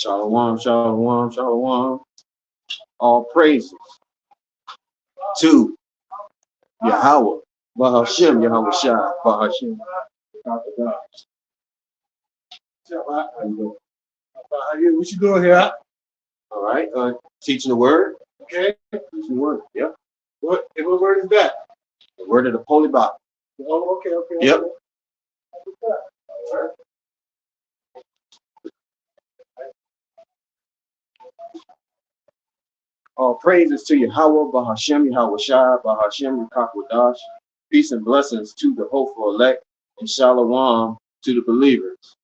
Shalom, shalom, shalom. All praises to Yahweh. Bahashem, Yahweh Shai, Bahashem. What you doing here? All right, teaching the word. Okay. Teaching the word. Yep. What word is that? The word of the Holy Bible. Oh, okay. Yep. Okay. All praises to Yahweh, Bahashem, Yahweh Shai, Bahashem, Yakakwadash. Peace and blessings to the hopeful elect, and shalom to the believers,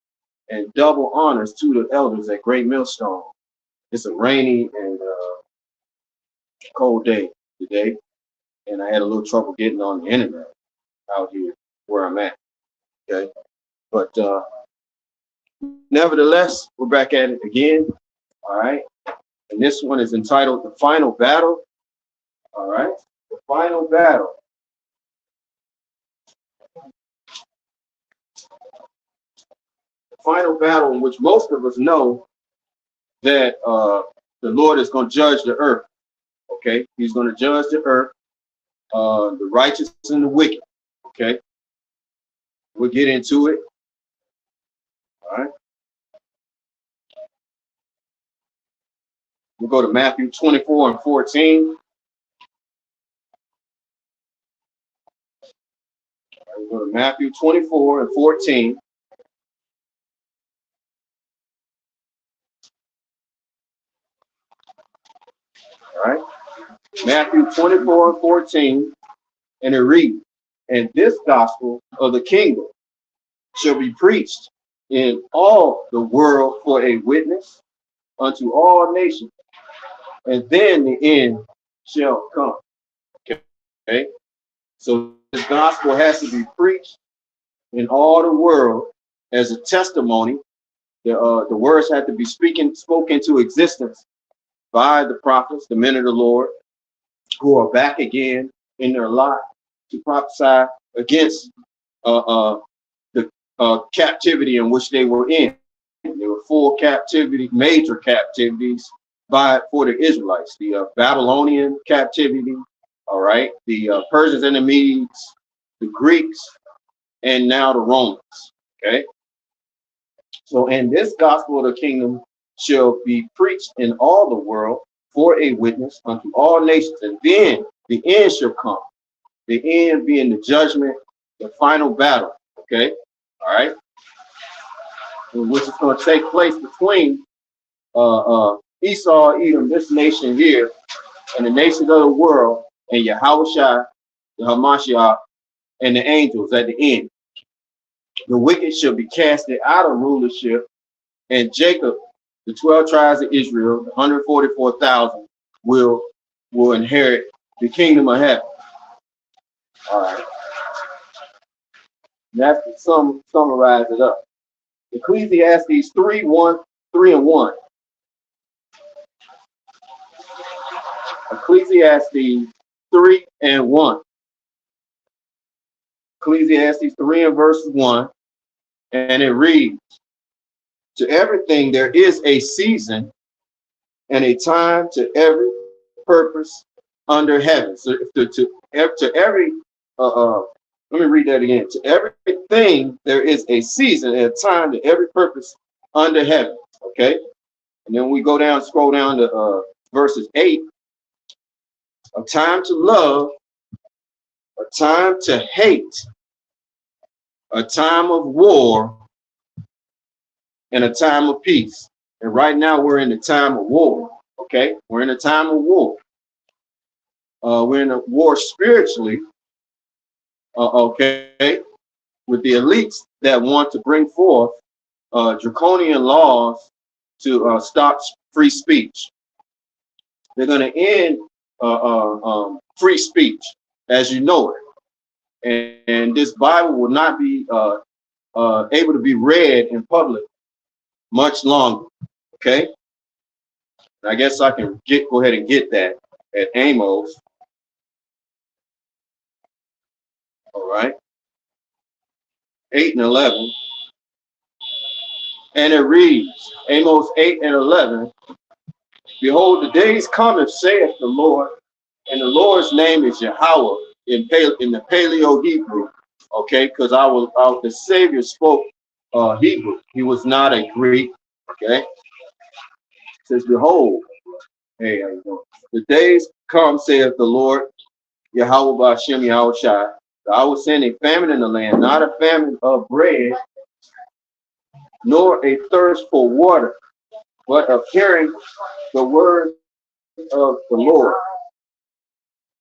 and double honors to the elders at Great Millstone. It's a rainy and cold day today, and I had a little trouble getting on the internet out here where I'm at. Okay, but nevertheless, we're back at it again. All right, and this one is entitled "The Final Battle." All right, the final battle. The final battle in which most of us know that the Lord is going to judge the earth. Okay, He's going to judge the earth, the righteous and the wicked. Okay, we'll get into it. All right. We'll go to Matthew 24 and 14. We'll go to Matthew 24 and 14. All right. Matthew 24 and 14. And it reads, "And this gospel of the kingdom shall be preached in all the world for a witness unto all nations, and then the end shall come." Okay. So this gospel has to be preached in all the world as a testimony. The words have to be spoken to existence by the prophets, the men of the Lord, who are back again in their lot to prophesy against the captivity in which they were in. They were full captivity, major captivities for the Israelites. The Babylonian captivity, all right, the Persians and the Medes, the Greeks, and now the Romans. Okay. So, and this gospel of the kingdom shall be preached in all the world for a witness unto all nations, and then the end shall come. The end being the judgment, the final battle. Okay. All right. Which is going to take place between Esau, Edom, this nation here, and the nations of the world, and Yahushua, the Hamashiach, and the angels at the end. The wicked shall be casted out of rulership, and Jacob, the 12 tribes of Israel, the 144,000, will inherit the kingdom of heaven. All right. That's to summarize it up. Ecclesiastes 3 and 1. Ecclesiastes 3 and 1. Ecclesiastes 3 and verse 1. And it reads, "To everything there is a season and a time to every purpose under heaven." So to every let me read that again. "To everything there is a season and a time to every purpose under heaven." Okay. And then we scroll down to verses 8. "A time to love, a time to hate, a time of war, and a time of peace." And right now we're in the time of war. Okay. We're in a time of war. We're in a war spiritually. Okay. With the elites that want to bring forth draconian laws to stop free speech. They're going to end free speech as you know it. And this Bible will not be able to be read in public much longer. Okay. I guess I can go ahead and get that at Amos. All right. 8 and 11. And it reads, Amos 8 and 11, behold, the days cometh, saith the Lord, and the Lord's name is Yahweh in the Paleo Hebrew. Okay, because the Savior spoke Hebrew. He was not a Greek. Okay, it says, behold, hey, how you doing? The days come, saith the Lord, Yahweh Ba'ashem Yahweh Shai, that I will send a famine in the land, not a famine of bread, nor a thirst for water, but of hearing the word of the Lord.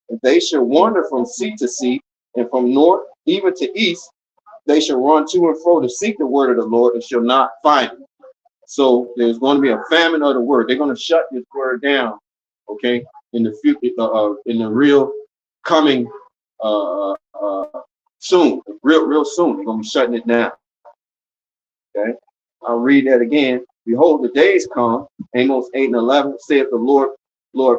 And they shall wander from sea to sea, and from north even to east. They shall run to and fro to seek the word of the Lord, and shall not find it. So there's going to be a famine of the word. They're going to shut this word down, okay, in the future, in the real coming soon, real soon. They're going to be shutting it down. Okay, I'll read that again. Behold, the days come, Amos 8 and 11, saith the Lord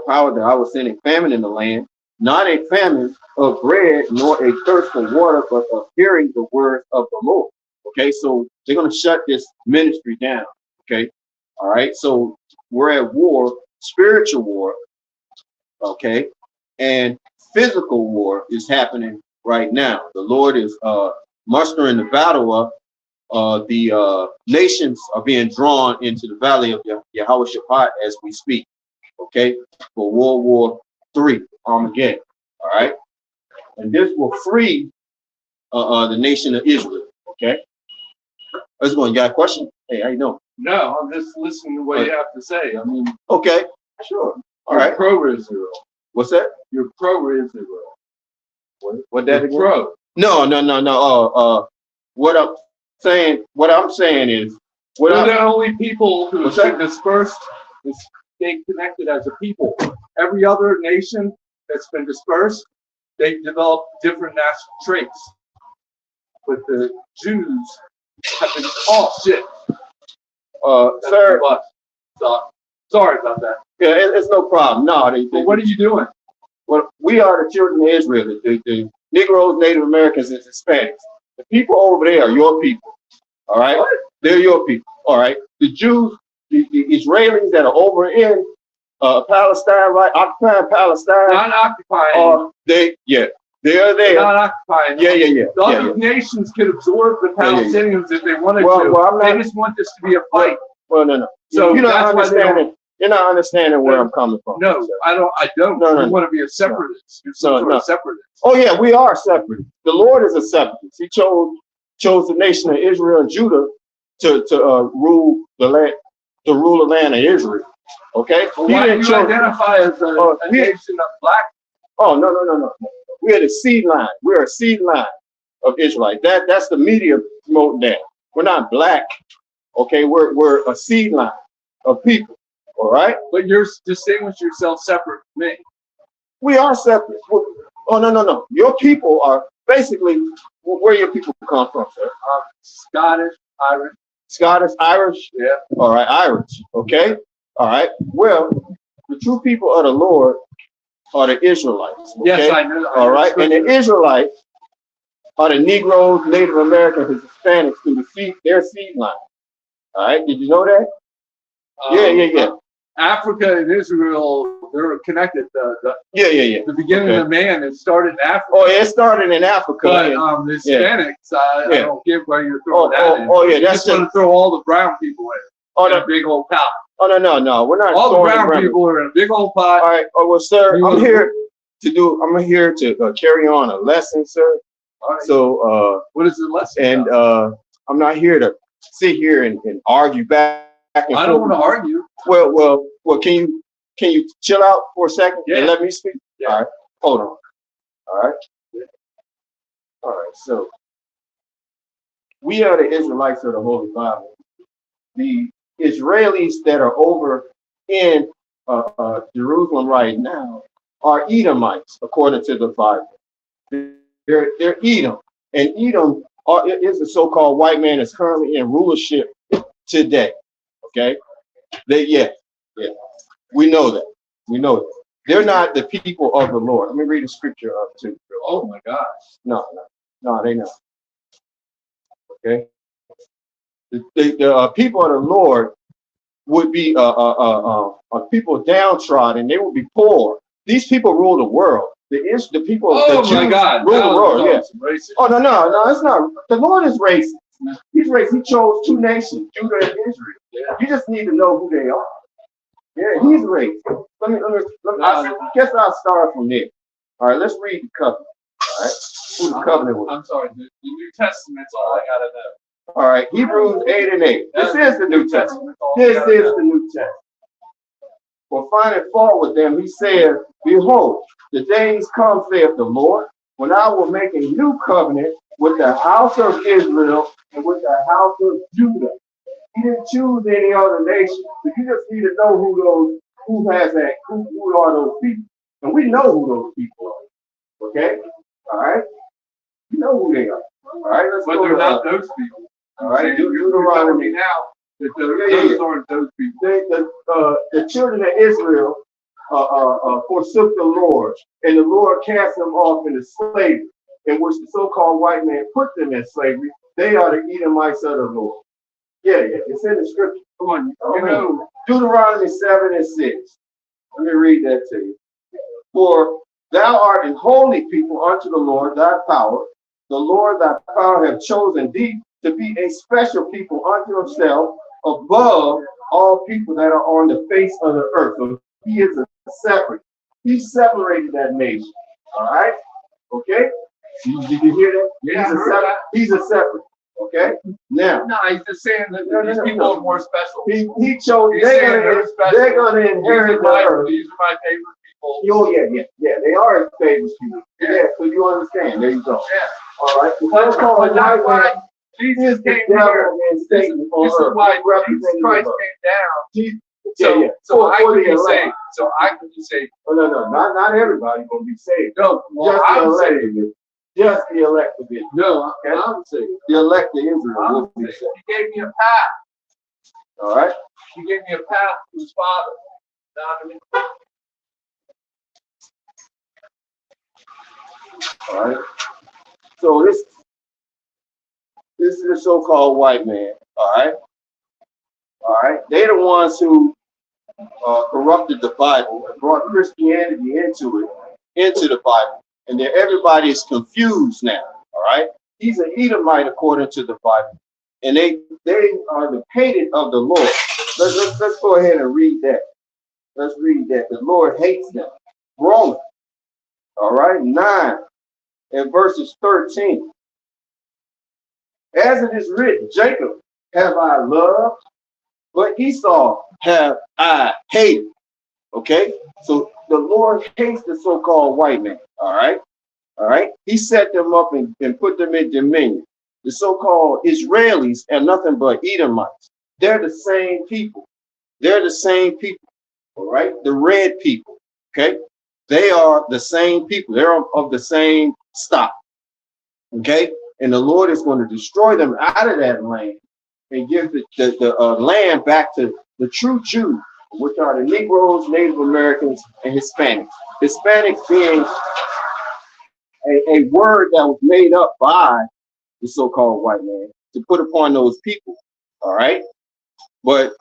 power, that I will send a famine in the land, not a famine of bread, nor a thirst for water, but of hearing the word of the Lord. Okay, so they're going to shut this ministry down. Okay, all right, so we're at war, spiritual war, okay, and physical war is happening right now. The Lord is mustering the battle up. The nations are being drawn into the valley of Yahweh Shabbat as we speak, okay, for World War III, Armageddon, all right? And this will free the nation of Israel, okay? Let's go. You got a question? Hey, how you doing? No, I'm just listening to what you have to say. I mean, okay, sure. All right. Pro-Israel. What's that? You're pro-Israel. What that again? Pro. No. What I'm saying is, we're the only people who have been dispersed, stay connected as a people. Every other nation that's been dispersed, they've developed different national traits. But the Jews have been shit. Sir. So, sorry about that. Yeah, it's no problem. No, but what are you doing? Well, we are the children of Israel, the Negroes, Native Americans, and Hispanics. The people over there are your people. All right? What? They're your people. All right? The Jews, the Israelis that are over in Palestine, right? Occupying Palestine. Not occupying. They're there. Not occupying. Yeah. The other nations could absorb the Palestinians if they wanted to. Well, they just want this to be a fight. Well, no. So you're not understanding. You're not understanding where I'm coming from. No, I don't. No. You want to be a separatist. You're some sort of separatist. Oh yeah, we are separate. The Lord is a separatist. He chose the nation of Israel and Judah to rule the land, to rule the land of Israel. Okay. Well, why do you identify as a nation of black? Oh no. We're the seed line. We're a seed line of Israelites. That's the media promoting that. We're not black. Okay, we're a seed line of people. All right. But you're distinguish yourself separate from me. We are separate. Oh no. Your people are basically where your people come from, sir. Scottish, Irish. Scottish, Irish. Yeah. All right, Irish. Okay. All right. Well, the true people of the Lord are the Israelites. Okay? Yes, I know. All right. And the Israelites are the Negroes, Native Americans, and Hispanics through their seed line. All right. Did you know that? Yeah. Africa and Israel, they're connected. The beginning of the man, it started in Africa. Oh, it started in Africa. But the Hispanics, I don't get where you're throwing that in. Oh, yeah. You just want to throw all the brown people in a big old pot. Oh, no. We're not. All the brown people are in a big old pot. All right. Oh, well, sir, I'm here to carry on a lesson, sir. All right. So, what is the lesson? And I'm not here to sit here and argue back and forth. I don't want to argue. Well, can you chill out for a second and let me speak? Yeah. All right. Hold on. All right. Yeah. All right. So we are the Israelites of the Holy Bible. The Israelis that are over in Jerusalem right now are Edomites, according to the Bible. They're Edom, and Edom is the so-called white man that's currently in rulership today. Okay, we know that. They're not the people of the Lord. Let me read the scripture up too. Oh my gosh. No, they not. Okay. The people of the Lord would be people downtrodden. They would be poor. These people rule the world. The people, oh the my Jews God, rule the world. Yeah. Racist. Oh no, it's not. The Lord is racist. He's racist. He chose two nations, Judah and Israel. Yeah. You just need to know who they are. Yeah, he's racist. I guess I'll start from there. All right, let's read the covenant. All right, who the covenant was. I'm sorry, the New Testament's all I gotta know. All right, Hebrews 8 and 8. This is the New Testament. This is the New Testament. For finding fault with them, he said, behold, the days come, saith the Lord, when I will make a new covenant with the house of Israel and with the house of Judah. He didn't choose any other nation. So you just need to know who are those people. And we know who those people are. Okay? All right? You know who they are. All right, let's but go they're to not those people. All right, You're telling me now that those aren't those people. The children of Israel forsook the Lord, and the Lord cast them off into slavery, in which the so-called white man put them in slavery. They are the Edomites of the Lord. Yeah, it's in the scripture. Come on, you know Deuteronomy 7 and 6. Let me read that to you. For thou art an holy people unto the Lord thy power. The Lord thy power hath chosen thee to be a special people unto himself above all people that are on the face of the earth. So he is a separate. He separated that nation. All right? Okay? Did you hear that? Yeah, he's a separate. Okay? Now. No, he's just saying that these people are more special. He chose, they're going to inherit the earth. These are my favorite people. Oh, yeah. They are his favorite people. Yeah, so you understand. There you go. Yeah. All right. But that's why Jesus came here. This is why Jesus Christ came down. So I can be saved. So I can be saved. Oh, no. Not everybody going to be saved. No, just the elect. Just the elect of Israel. No, I'm saved. The elect of Israel will be saved. He gave me a path. All right. He gave me a path to his Father. All right. So this is the so-called white man. All right. They're the ones who corrupted the Bible and brought Christianity into the Bible, and everybody is confused now. All right. He's an Edomite according to the Bible, and they are the hated of the Lord. Let's go ahead and read that. Let's read that. The Lord hates them. Romans. All right. 9 and verses 13. As it is written, Jacob have I loved, but Esau have I hated. Okay? So the Lord hates the so-called white man. All right? He set them up and put them in dominion. The so-called Israelis are nothing but Edomites. They're the same people. All right? The red people. Okay? They are the same people. They're of the same stock. Okay? And the Lord is going to destroy them out of that land and give the land back to the true Jews, which are the Negroes, Native Americans, and Hispanics. Hispanics being a word that was made up by the so-called white man to put upon those people. All right? But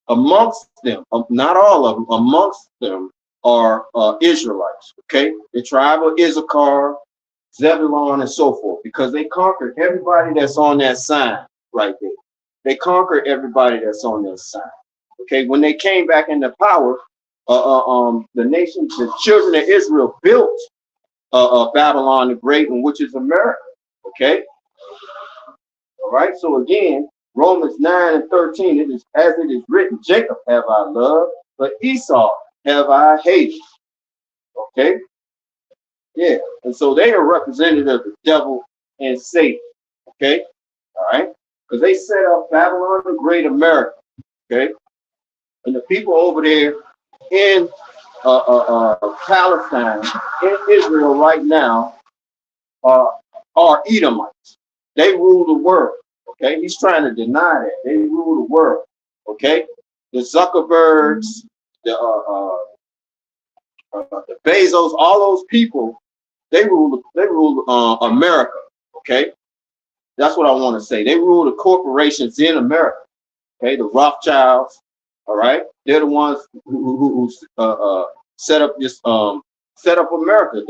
amongst them, not all of them, amongst them are Israelites. Okay? The tribe of Issachar, Zebulon, and so forth, because they conquered everybody that's on that sign right there. They conquered everybody that's on that sign. Okay, when they came back into power, the nation, the children of Israel built Babylon the Great, which is America. Okay, all right. So again, Romans 9 and 13, it is as it is written: Jacob have I loved, but Esau have I hated. Okay. Yeah, and so they are representative of the devil and Satan. Okay, all right, because they set up Babylon the Great America. Okay, and the people over there in Palestine, in Israel right now, are Edomites. They rule the world. Okay, he's trying to deny that they rule the world. Okay, the Zuckerbergs, the Bezos, all those people. They rule America, okay? That's what I want to say. They rule the corporations in America. Okay, the Rothschilds. All right, they're the ones who set up this set up America.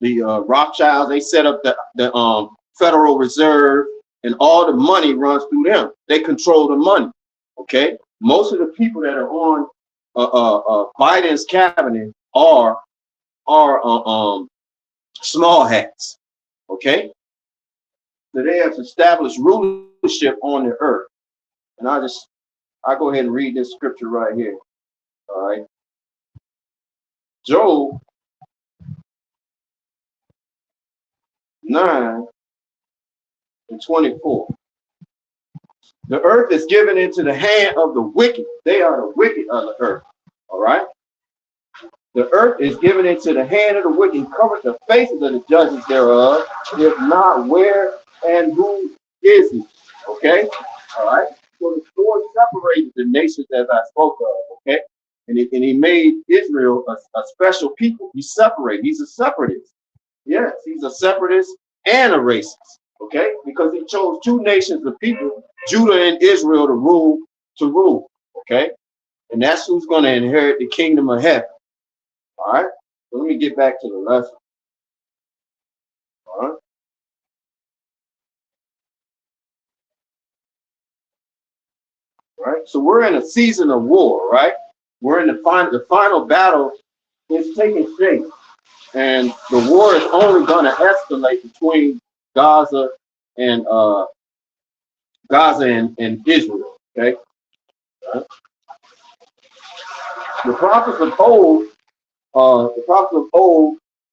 The Rothschilds, they set up the Federal Reserve, and all the money runs through them. They control the money. Okay, most of the people that are on Biden's cabinet are small hats. Okay, so they have established rulership on the earth. And I go ahead and read this scripture right here. All right, Job 9:24. The earth is given into the hand of the wicked. They are the wicked of the earth. All right. The earth is given into the hand of the wicked, covered the faces of the judges thereof. If not, where and who is he? Okay. All right. So the Lord separated the nations as I spoke of. Okay. And he made Israel a special people. He separated. He's a separatist. Yes, he's a separatist and a racist. Okay, because he chose two nations of people, Judah and Israel, to rule. Okay, and that's who's going to inherit the kingdom of heaven. All right, so let me get back to the lesson. All right, so we're in a season of war, right? We're in the final battle is taking shape, and the war is only going to escalate between Gaza and Israel. Okay. The prophets of old,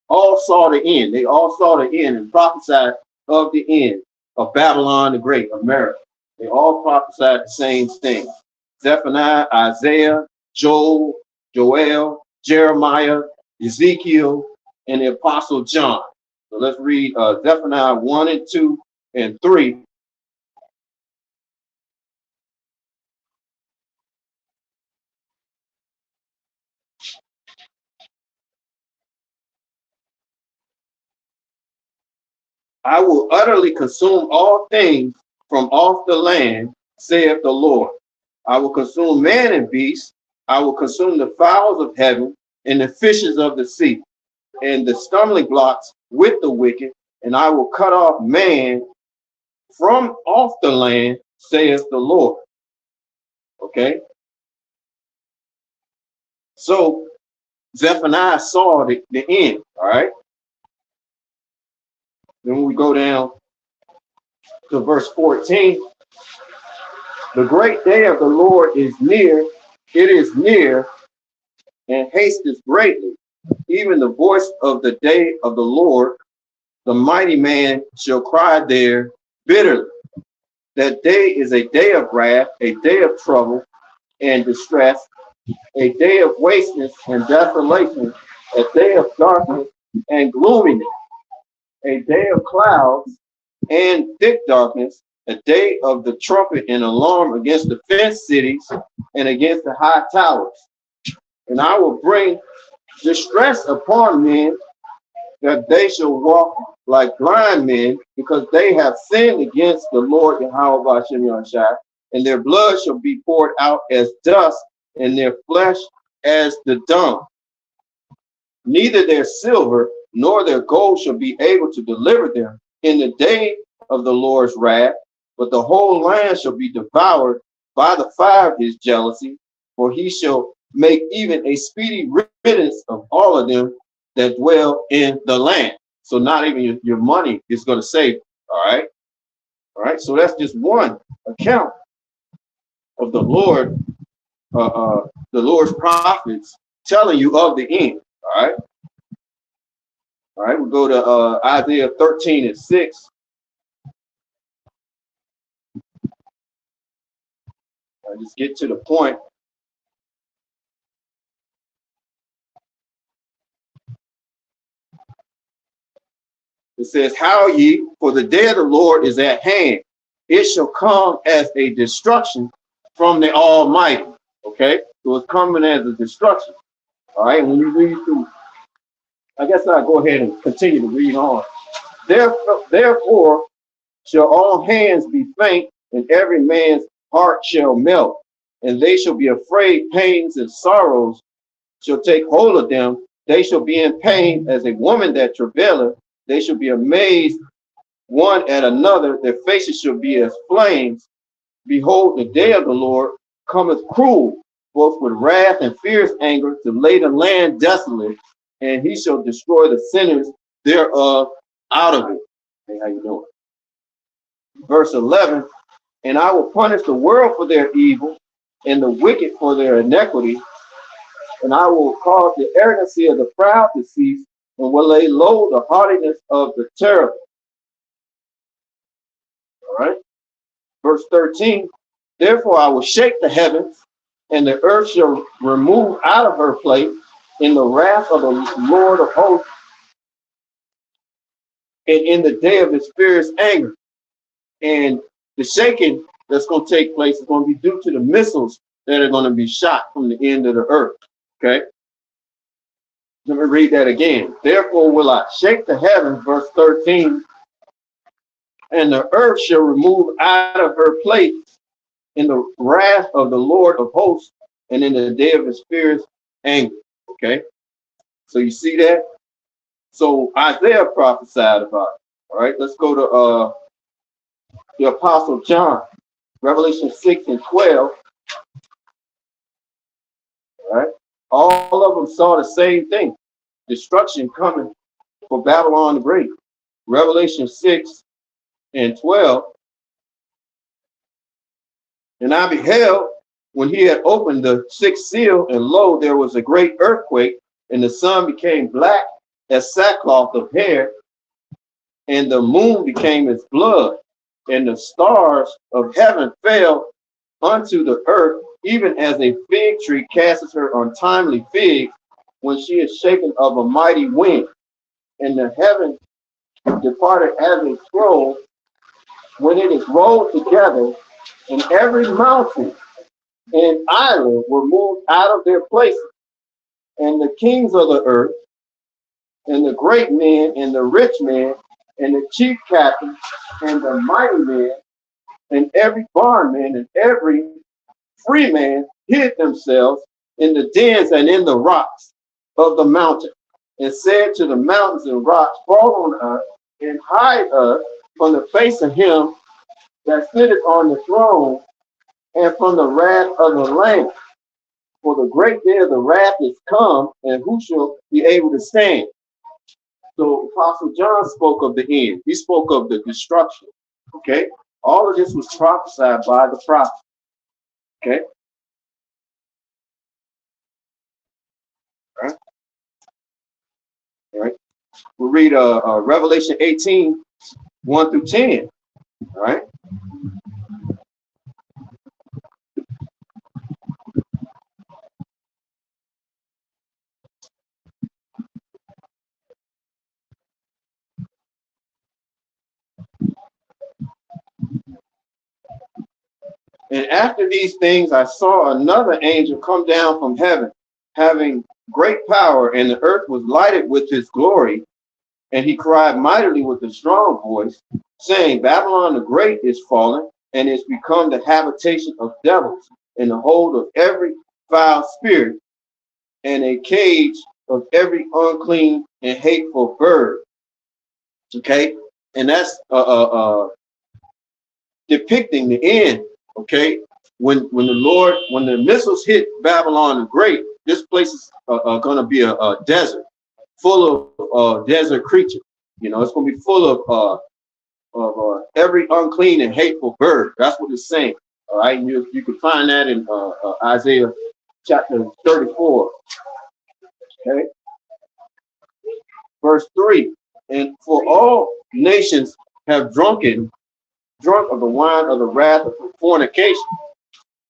all saw the end. They all saw the end and prophesied of the end of Babylon the Great, America. They all prophesied the same thing. Zephaniah, Isaiah, Joel, Jeremiah, Ezekiel, and the Apostle John. So let's read Zephaniah 1 and 2 and 3. I will utterly consume all things from off the land, saith the Lord. I will consume man and beast. I will consume the fowls of heaven and the fishes of the sea, and the stumbling blocks with the wicked, and I will cut off man from off the land, saith the Lord. Okay. So Zephaniah saw the end. All right. Then we go down to verse 14. The great day of the Lord is near. It is near and hasteth greatly. Even the voice of the day of the Lord, the mighty man shall cry there bitterly. That day is a day of wrath, a day of trouble and distress, a day of wasteness and desolation, a day of darkness and gloominess, a day of clouds and thick darkness, a day of the trumpet and alarm against the fenced cities and against the high towers. And I will bring distress upon men, that they shall walk like blind men, because they have sinned against the Lord Yahweh Hashem Yahushua, and their blood shall be poured out as dust, and their flesh as the dung. Neither their silver nor their gold shall be able to deliver them in the day of the Lord's wrath, but the whole land shall be devoured by the fire of his jealousy, for he shall make even a speedy riddance of all of them that dwell in the land. So not even your money is going to save you. All right. So that's just one account of the Lord's prophets telling you of the end. All right. We go to Isaiah 13 and 6. I'll just get to the point. It says, how ye, for the day of the Lord is at hand. It shall come as a destruction from the Almighty. Okay? So it's coming as a destruction. All right? And when you read through, I guess I'll go ahead and continue to read on. Therefore shall all hands be faint, and every man's heart shall melt, and they shall be afraid. Pains and sorrows shall take hold of them. They shall be in pain as a woman that travaileth. They shall be amazed one at another. Their faces shall be as flames. Behold, the day of the Lord cometh cruel, both with wrath and fierce anger, to lay the land desolate, and he shall destroy the sinners thereof out of it. Hey, how you doing? Verse 11, and I will punish the world for their evil, and the wicked for their iniquity, and I will cause the arrogancy of the proud to cease, and will lay low the haughtiness of the terrible. All right. Verse 13, therefore I will shake the heavens, and the earth shall remove out of her place in the wrath of the Lord of hosts, and in the day of his fierce anger. And the shaking that's going to take place is going to be due to the missiles that are going to be shot from the end of the earth. Okay. Let me read that again. Therefore will I shake the heavens, verse 13, and the earth shall remove out of her place in the wrath of the Lord of hosts, and in the day of his fierce anger. Okay. So you see that? So Isaiah prophesied about it. All right. Let's go to the Apostle John, Revelation 6 and 12. All right. All of them saw the same thing. Destruction coming for Babylon the Great. Revelation 6 and 12. And I beheld when he had opened the sixth seal, and lo, there was a great earthquake, and the sun became black as sackcloth of hair, and the moon became as blood, and the stars of heaven fell unto the earth, even as a fig tree casteth her untimely figs when she is shaken of a mighty wind. And the heaven departed as a scroll when it is rolled together, and every mountain and island were moved out of their places. And the kings of the earth, and the great men, and the rich men, and the chief captains, and the mighty men, and every bondman, and every free man hid themselves in the dens and in the rocks of the mountain, and said to the mountains and rocks, fall on us, and hide us from the face of him that sitteth on the throne, and from the wrath of the Lamb. For the great day of the wrath is come, and who shall be able to stand? So Apostle John spoke of the end. He spoke of the destruction. Okay? All of this was prophesied by the prophet. Okay? All right? All right. We'll read Revelation 18, 1 through 10. All right? And after these things, I saw another angel come down from heaven, having great power, and the earth was lighted with his glory. And he cried mightily with a strong voice, saying, Babylon the Great is fallen, and is become the habitation of devils, and the hold of every foul spirit, and a cage of every unclean and hateful bird. Okay, and that's depicting the end. Okay, when the missiles hit Babylon the Great, this place is going to be a desert full of desert creatures. You know, it's going to be full of every unclean and hateful bird. That's what it's saying. All right, you can find that in Isaiah chapter 34. Okay, verse 3. And for all nations have drunk of the wine of the wrath of fornication,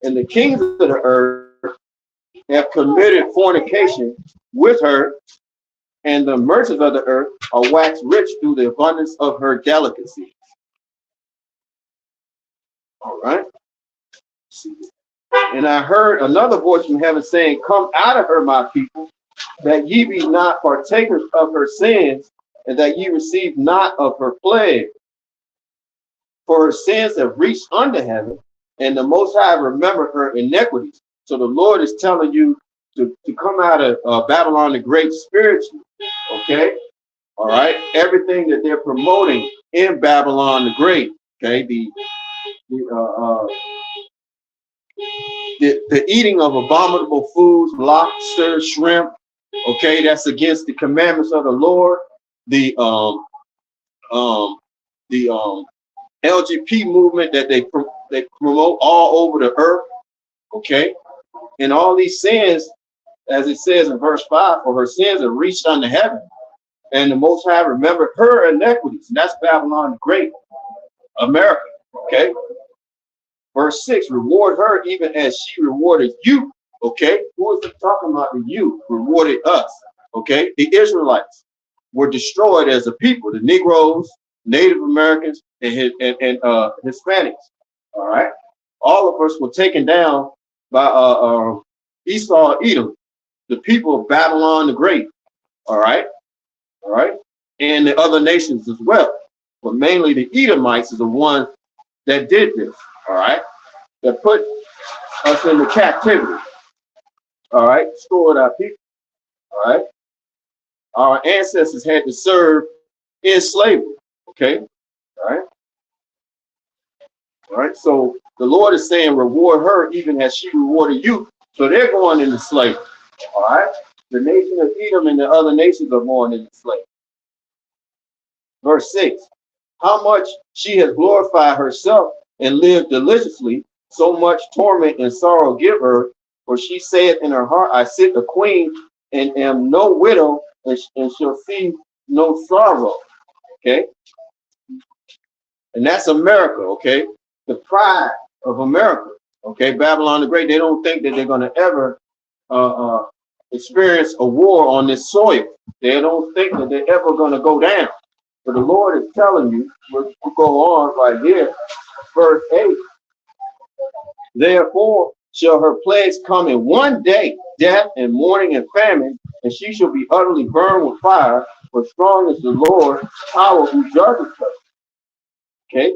and the kings of the earth have committed fornication with her, and the merchants of the earth are waxed rich through the abundance of her delicacies. All right. And I heard another voice from heaven saying, come out of her, my people, that ye be not partakers of her sins, and that ye receive not of her plague. For her sins have reached under heaven, and the Most High remembered her iniquities. So the Lord is telling you to come out of Babylon the Great spiritually. Okay? All right? Everything that they're promoting in Babylon the Great. Okay? The eating of abominable foods, lobster, shrimp. Okay? That's against the commandments of the Lord. The LGBT movement that they promote all over the earth. Okay? And all these sins, as it says in verse 5, for her sins have reached unto heaven, and the Most High remembered her iniquities. And that's Babylon the Great, America. Okay? Verse 6, reward her even as she rewarded you. Okay? Who is it talking about? The you rewarded us. Okay? The Israelites were destroyed as a people. The Negroes, Native Americans, and Hispanics. All right? All of us were taken down by Esau, Edom, the people of Babylon the Great. All right? All right? And the other nations as well. But mainly the Edomites is the one that did this. All right? That put us into captivity. All right? Destroyed our people. All right? Our ancestors had to serve in slavery. Okay? All right? All right? So the Lord is saying, reward her even as she rewarded you. So they're going into slavery. All right? The nation of Edom and the other nations are going into slavery. Verse 6, how much she has glorified herself and lived deliciously, so much torment and sorrow give her. For she saith in her heart, I sit a queen and am no widow, and shall see no sorrow. Okay? And that's America, okay? The pride of America. Okay, Babylon the Great, they don't think that they're going to ever experience a war on this soil. They don't think that they're ever going to go down. But the Lord is telling you, we'll go on right here, verse 8. Therefore shall her plagues come in one day, death and mourning and famine, and she shall be utterly burned with fire, for strong is the Lord power who judges her. Okay?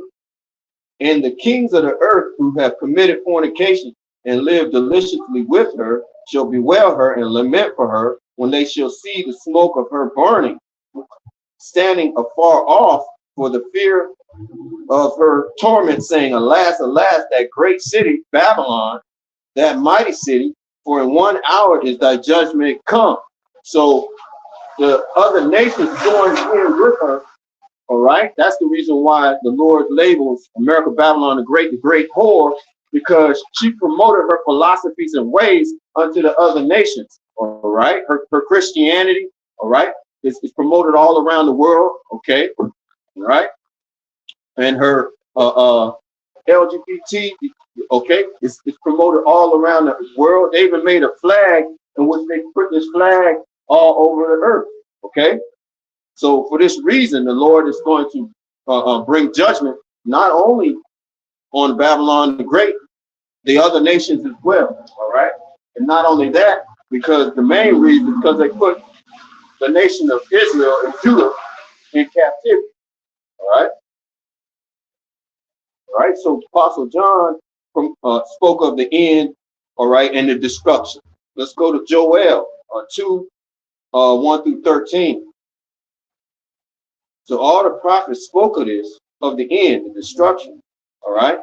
And the kings of the earth who have committed fornication and lived deliciously with her shall bewail her and lament for her when they shall see the smoke of her burning, standing afar off for the fear of her torment, saying, alas, alas, that great city, Babylon, that mighty city, for in 1 hour is thy judgment come. So the other nations join in with her. All right. That's the reason why the Lord labels America, Babylon, the great whore, because she promoted her philosophies and ways unto the other nations. All right. Her Christianity. All right. It's promoted all around the world. Okay. All right. And her LGBT. Okay. It's promoted all around the world. They even made a flag in which they put this flag all over the earth. Okay. So for this reason, the Lord is going to bring judgment not only on Babylon the Great, the other nations as well. All right. And not only that, because the main reason is because they put the nation of Israel and Judah in captivity. All right. All right. So Apostle John spoke of the end. All right. And the destruction. Let's go to Joel 2, 1 through 13. So all the prophets spoke of this, of the end, the destruction, all right,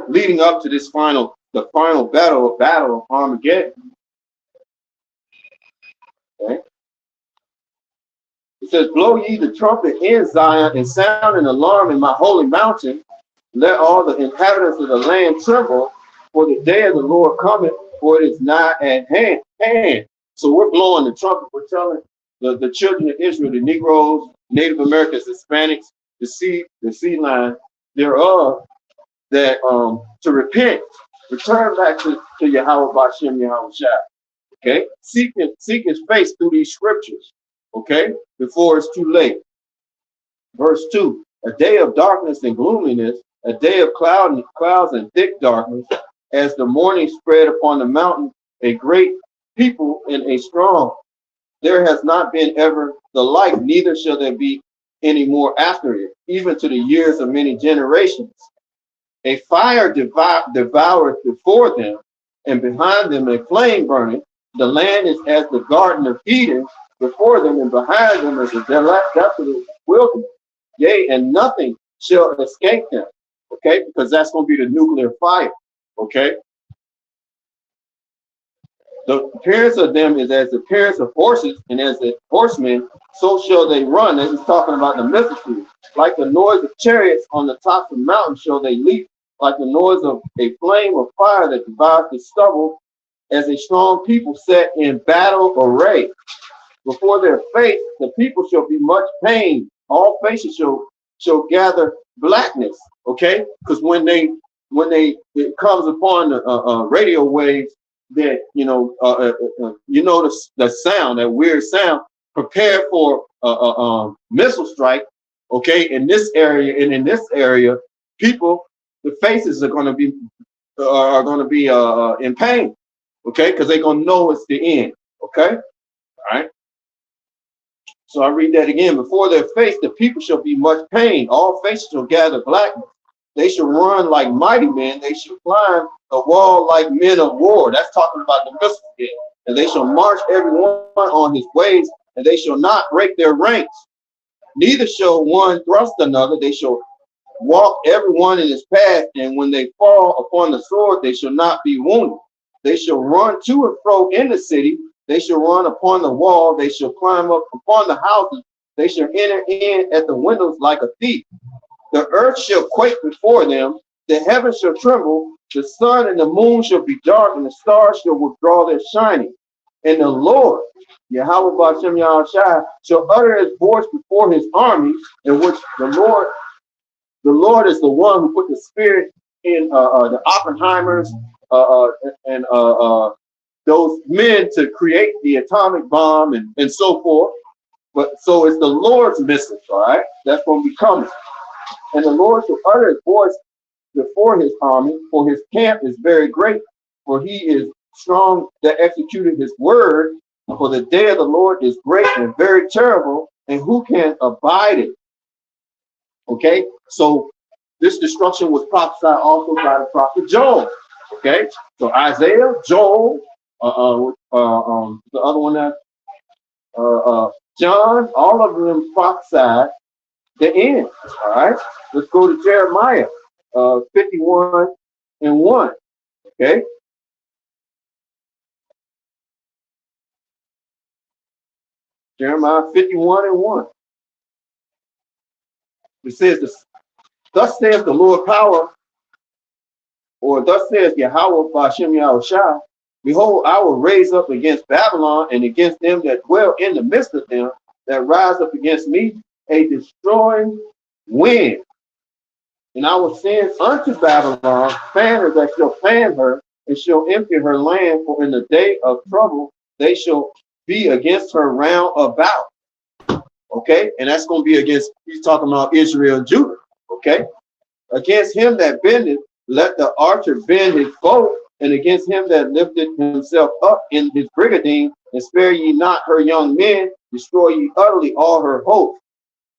leading up to this the final battle of Armageddon. Okay. It says, blow ye the trumpet in Zion and sound an alarm in my holy mountain. Let all the inhabitants of the land tremble, for the day of the Lord cometh, for it is nigh at hand. So we're blowing the trumpet. We're telling the children of Israel, the Negroes, Native Americans, Hispanics, the seed line thereof, that to repent, return back to Yahweh Bashem Yahweh Shai. Okay, seek his face through these scriptures. Okay, before it's too late. Verse 2: a day of darkness and gloominess, a day of clouds and thick darkness, as the morning spread upon the mountain, a great people and a strong. There has not been ever the like, neither shall there be any more after it, even to the years of many generations. A fire devoureth before them, and behind them a flame burneth. The land is as the garden of Eden before them, and behind them is a desolate wilderness. Yea, and nothing shall escape them. Okay, because that's going to be the nuclear fire. Okay, the appearance of them is as the appearance of horses, and as the horsemen, so shall they run. And he's talking about the multitude. Like the noise of chariots on the tops of mountains shall they leap, like the noise of a flame of fire that devours the stubble, as a strong people set in battle array. Before their face, the people shall be much pain. All faces shall gather blackness. Okay, because when it comes upon the radio waves, that the sound, that weird sound, prepare for missile strike. Okay, in this area and in this area, people, the faces are going to be in pain. Okay, because they're going to know it's the end. Okay, all right. So I read that again. Before their face, the people shall be much pain. All faces shall gather blackness. They shall run like mighty men. They shall climb a wall like men of war. That's talking about the missile again. And they shall march everyone on his ways, and they shall not break their ranks. Neither shall one thrust another. They shall walk everyone in his path, and when they fall upon the sword, they shall not be wounded. They shall run to and fro in the city. They shall run upon the wall. They shall climb up upon the houses. They shall enter in at the windows like a thief. The earth shall quake before them. The heavens shall tremble. The sun and the moon shall be dark, and the stars shall withdraw their shining. And the Lord, Yahweh B'Shem Yahushua, shall utter his voice before his army, in which the Lord is the one who put the spirit in the Oppenheimers and those men to create the atomic bomb and so forth. But so it's the Lord's message, all right? That's going to be coming. And the Lord shall utter his voice before his army, for his camp is very great, for he is strong that executed his word. For the day of the Lord is great and very terrible, and who can abide it? Okay, so this destruction was prophesied also by the prophet Joel. Okay, so Isaiah, Joel, the other one that John, all of them prophesied the end. All right, let's go to Jeremiah 51:1. Okay, Jeremiah 51:1. It says this. Thus saith the Lord power, or thus says Yahweh B'Shem Yahushua, behold, I will raise up against Babylon and against them that dwell in the midst of them, that rise up against me, a destroying wind. And I will send unto Babylon fanners that shall fan her, and shall empty her land, for in the day of trouble they shall be against her round about. Okay, and that's going to be against, he's talking about Israel and Judah. Okay, against him that bendeth, let the archer bend his bow, and against him that lifted himself up in his brigandine, and spare ye not her young men, destroy ye utterly all her host.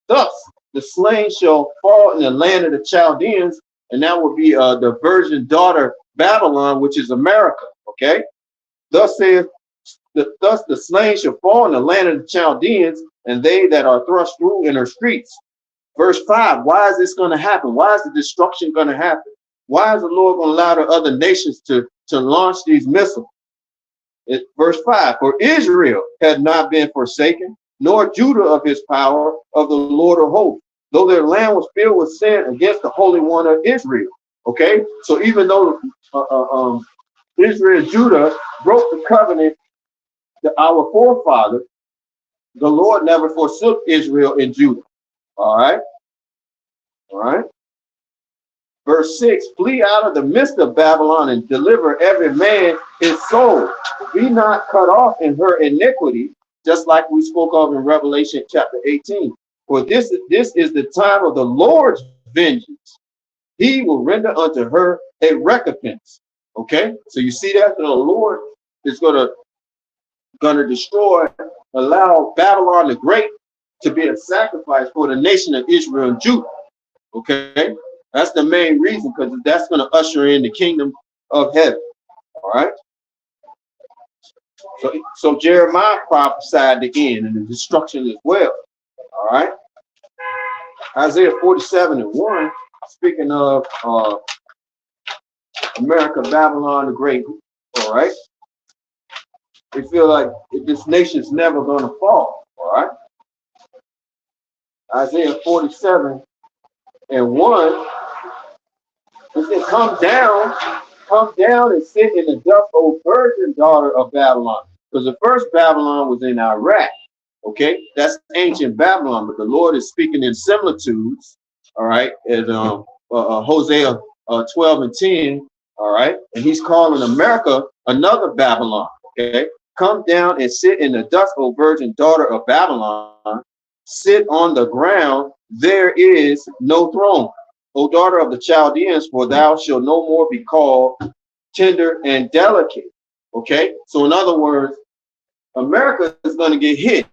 Thus the slain shall fall in the land of the Chaldeans, and that will be the virgin daughter Babylon, which is America. Okay, thus the slain shall fall in the land of the Chaldeans, and they that are thrust through in her streets. Verse 5, why is this going to happen? Why is the destruction going to happen? Why is the Lord going to allow the other nations to launch these missiles? Verse 5, for Israel had not been forsaken, nor Judah of his power of the Lord of hosts, though their land was filled with sin against the Holy One of Israel. Okay, so even though Israel and Judah broke the covenant to our forefathers, the Lord never forsook Israel and Judah. All right. All right. Verse 6, flee out of the midst of Babylon and deliver every man his soul. Be not cut off in her iniquity, just like we spoke of in Revelation chapter 18. For this is the time of the Lord's vengeance. He will render unto her a recompense. Okay. So you see that the Lord is gonna destroy, allow Babylon the Great to be a sacrifice for the nation of Israel and Judah. Okay, that's the main reason, because that's going to usher in the kingdom of heaven. All right. So Jeremiah prophesied the end and the destruction as well. All right. Isaiah 47:1, speaking of America, Babylon the Great. All right. They feel like this nation's never going to fall. All right. Isaiah 47:1, it said, come down and sit in the dust, O virgin daughter of Babylon. Because the first Babylon was in Iraq. Okay, that's ancient Babylon, but the Lord is speaking in similitudes. All right, in Hosea 12:10. All right, and he's calling America another Babylon. Okay, come down and sit in the dust, O virgin daughter of Babylon. Sit on the ground, there is no throne. O daughter of the Chaldeans, for thou shalt no more be called tender and delicate. Okay, so in other words, America is going to get hit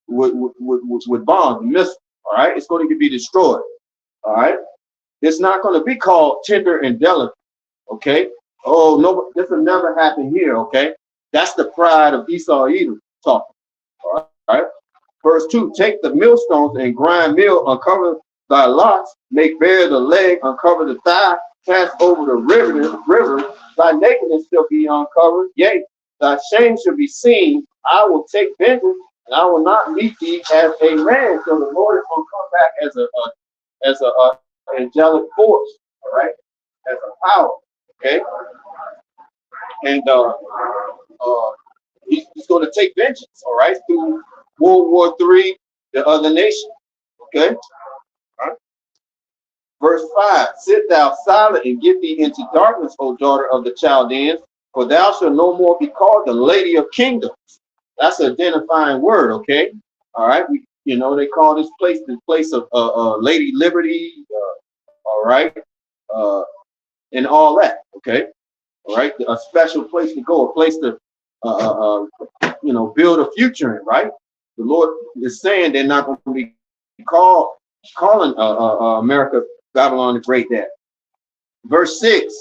with bombs and missiles. All right, it's going to be destroyed. All right, it's not going to be called tender and delicate. Okay, oh no, this will never happen here. Okay, that's the pride of Esau Edom talking. All right, verse 2: take the millstones and grind meal, uncover thy locks, make bare the leg, uncover the thigh, pass over the river. Thy nakedness shall be uncovered, yea, thy shame shall be seen. I will take vengeance, and I will not meet thee as a man. So the Lord is going to come back as a angelic force, all right, as a power, okay, and he's going to take vengeance, all right, through World War III, the other nation, okay. All right. Verse 5: sit thou silent and get thee into darkness, O daughter of the Chaldeans, for thou shalt no more be called the lady of kingdoms. That's an identifying word, okay? All right, they call this place the place of Lady Liberty, all right, and all that, okay? All right, a special place to go, a place to, build a future in, right? The Lord is saying they're not going to be calling America Babylon the Great that. Verse 6: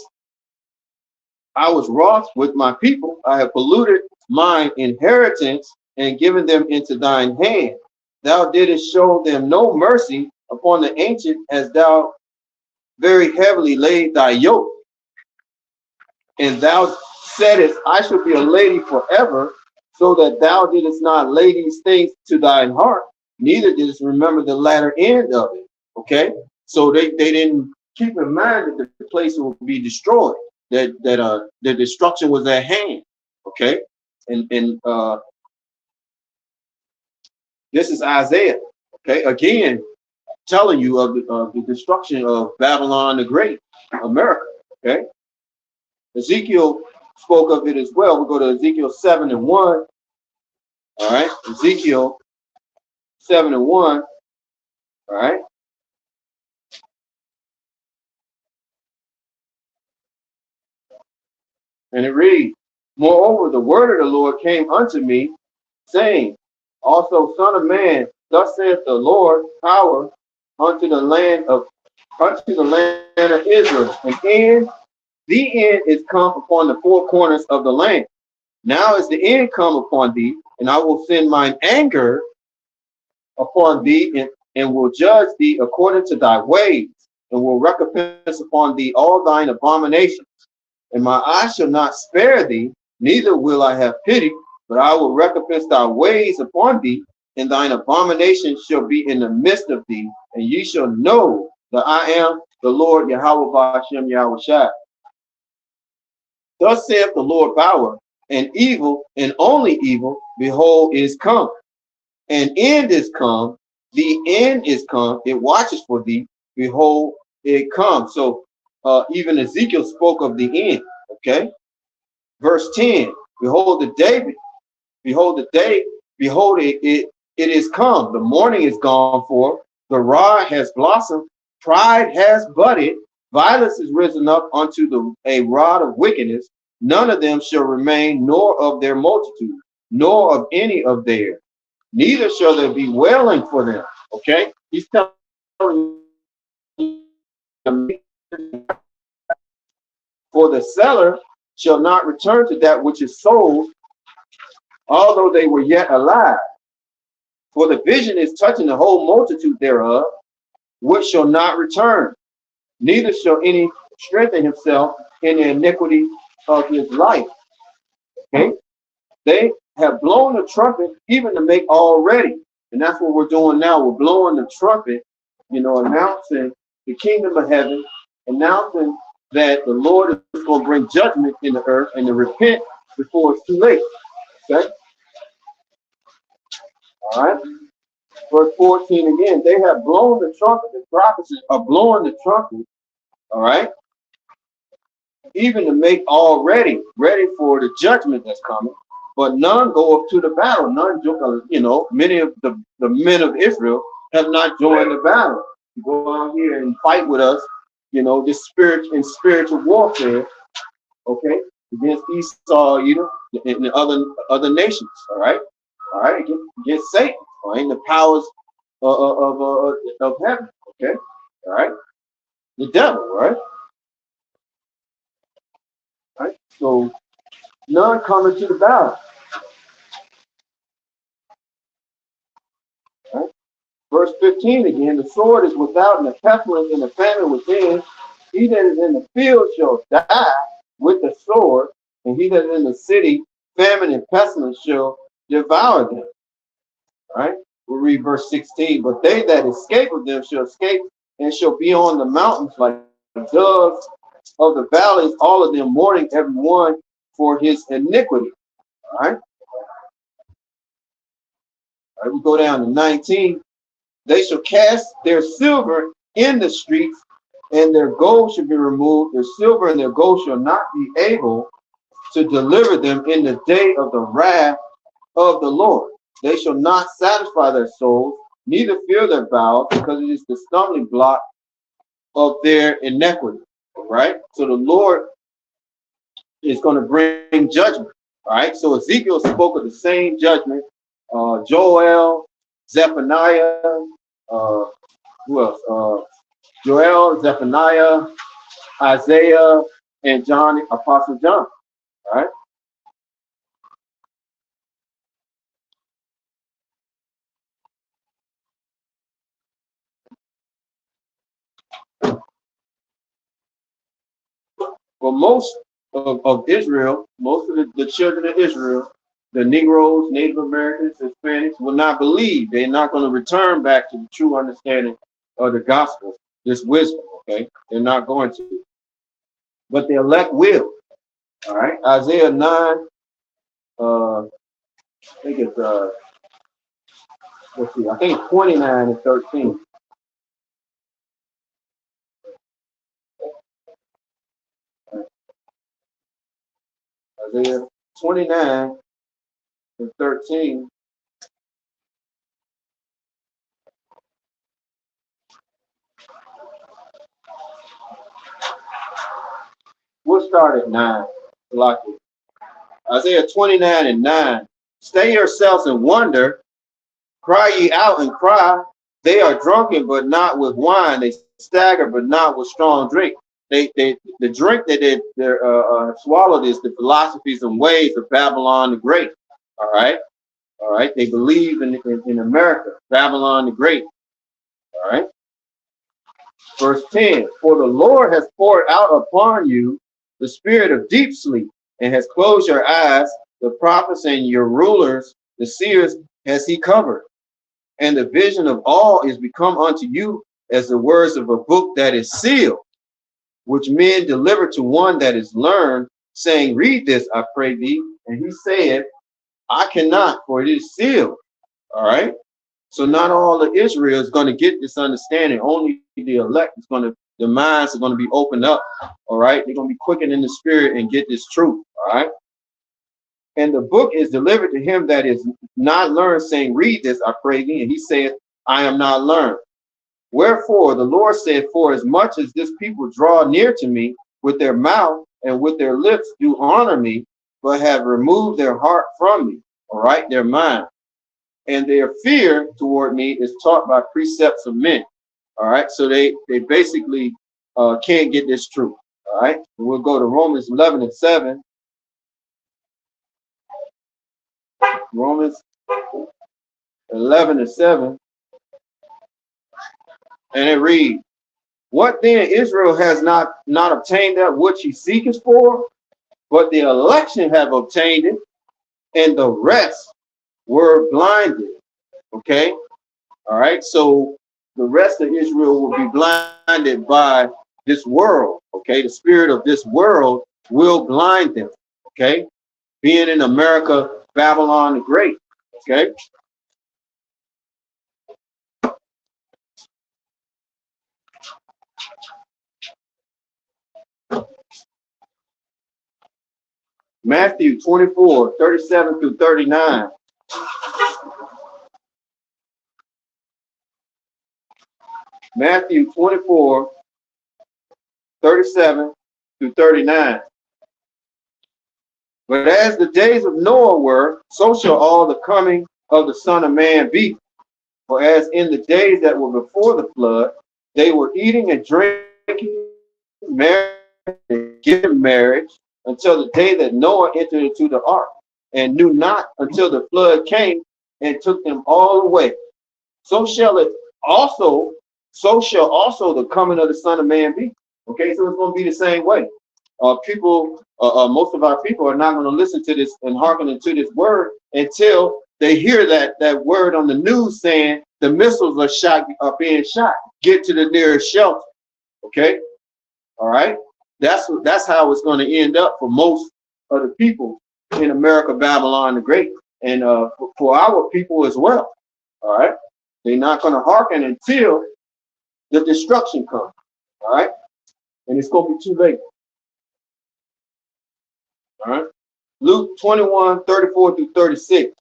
I was wroth with my people. I have polluted mine inheritance and given them into thine hand. Thou didst show them no mercy upon the ancient, as thou very heavily laid thy yoke. And thou saidest, I shall be a lady forever, so that thou didst not lay these things to thine heart, neither didst remember the latter end of it. Okay, so they didn't keep in mind that the place will be destroyed, that the destruction was at hand. Okay, and this is Isaiah. Okay, again, telling you of the destruction of Babylon the Great, America. Okay, Ezekiel spoke of it as well. We'll go to Ezekiel 7:1. All right, Ezekiel 7:1. All right. And it reads, moreover, the word of the Lord came unto me, saying, also, son of man, thus saith the Lord, power unto the land of Israel. And the end is come upon the four corners of the land. Now is the end come upon thee, and I will send mine anger upon thee, and will judge thee according to thy ways, and will recompense upon thee all thine abominations. And my eye shall not spare thee, neither will I have pity, but I will recompense thy ways upon thee, and thine abominations shall be in the midst of thee, and ye shall know that I am the Lord Yahweh Ba'ashem Yahweh Shai. Thus saith the Lord Power, and evil, and only evil, behold, is come. And end is come, the end is come, it watches for thee, behold, it comes. So even Ezekiel spoke of the end, okay? Verse 10, behold the day, behold it is come, the morning is gone forth, the rod has blossomed, pride has budded, violence is risen up unto a rod of wickedness, none of them shall remain, nor of their multitude, nor of any of theirs. neither shall there be wailing for them. Okay? He's telling you, for the seller shall not return to that which is sold, although they were yet alive. For the vision is touching the whole multitude thereof, which shall not return, neither shall any strengthen himself in the iniquity of his life. Okay? They have blown the trumpet even to make all ready. And that's what we're doing now. We're blowing the trumpet, announcing the kingdom of heaven, announcing that the Lord is going to bring judgment in the earth and to repent before it's too late. Okay? All right? Verse 14 again. They have blown the trumpet. The prophets are blowing the trumpet. All right? Even to make all ready for the judgment that's coming. But none go up to the battle. None, many of the men of Israel have not joined the battle. You go out here and fight with us, this spiritual warfare, okay, against Esau, and other nations, all right, against Satan, all right, and the powers of heaven, okay, all right, the devil, right, all right. So none coming to the battle. Right? Verse 15 again, the sword is without, and the pestilence and the famine within. He that is in the field shall die with the sword, and he that is in the city, famine and pestilence shall devour them. All right? We'll read verse 16. But they that escape of them shall escape and shall be on the mountains like doves of the valleys, all of them mourning every one for his iniquity. All right? All right, we go down to 19. They shall cast their silver in the streets, and their gold shall be removed. Their silver and their gold shall not be able to deliver them in the day of the wrath of the Lord. They shall not satisfy their souls, neither fear their vows, because it is the stumbling block of their iniquity. All right? So the Lord is going to bring judgment. All right? So Ezekiel spoke of the same judgment. Joel, Zephaniah, who else? Joel, Zephaniah, Isaiah, and John, Apostle John. All right. Well, most of Israel, most of the children of Israel, the Negroes, Native Americans, Hispanics, will not believe. They're not going to return back to the true understanding of the gospel, this wisdom. Okay, they're not going to. But the elect will. All right. Isaiah 9. I think it's let's see. I think it's 29 and 13. Isaiah 29 and 13. We'll start at 9. Lucky. Isaiah 29 and 9. Stay yourselves and wonder, cry ye out and cry. They are drunken, but not with wine. They stagger, but not with strong drink. The drink that they swallowed is the philosophies and ways of Babylon the Great. All right. All right. They believe in America, Babylon the Great. All right. Verse 10. For the Lord has poured out upon you the spirit of deep sleep, and has closed your eyes. The prophets and your rulers, the seers, has he covered. And the vision of all is become unto you as the words of a book that is sealed, which men deliver to one that is learned, saying, read this, I pray thee. And he said, I cannot, for it is sealed. All right. So not all of Israel is going to get this understanding. Only the elect is the minds are going to be opened up. All right. They're going to be quickened in the spirit and get this truth. All right. And the book is delivered to him that is not learned, saying, read this, I pray thee. And he saith, I am not learned. Wherefore the Lord said, for as much as this people draw near to me with their mouth and with their lips do honor me, but have removed their heart from me, all right, their mind. and their fear toward me is taught by precepts of men. All right, so they basically can't get this truth. All right, we'll go to Romans 11 and 7. Romans 11 and 7, and it reads, "What then Israel has not obtained that which he seeketh for, but the election have obtained it, and the rest were blinded." Okay, all right. So the rest of Israel will be blinded by this world. Okay, the spirit of this world will blind them. Okay, being in America, Babylon the Great. Okay. Matthew 24:37 through 39. Matthew 24:37 through 39. But as the days of Noah were, so shall all the coming of the Son of Man be. For as in the days that were before the flood, they were eating and drinking, marrying and giving marriage, until the day that Noah entered into the ark, and knew not until the flood came and took them all away. So shall it also, so shall also the coming of the Son of Man be. Okay, so it's going to be the same way. Most of our people are not going to listen to this and hearken into this word until they hear that word on the news saying the missiles are being shot. Get to the nearest shelter. Okay, all right. That's how it's going to end up for most of the people in America, Babylon the Great, and for our people as well. All right, they're not going to hearken until the destruction comes. All right, and it's going to be too late. All right. Luke 21:34 through 36.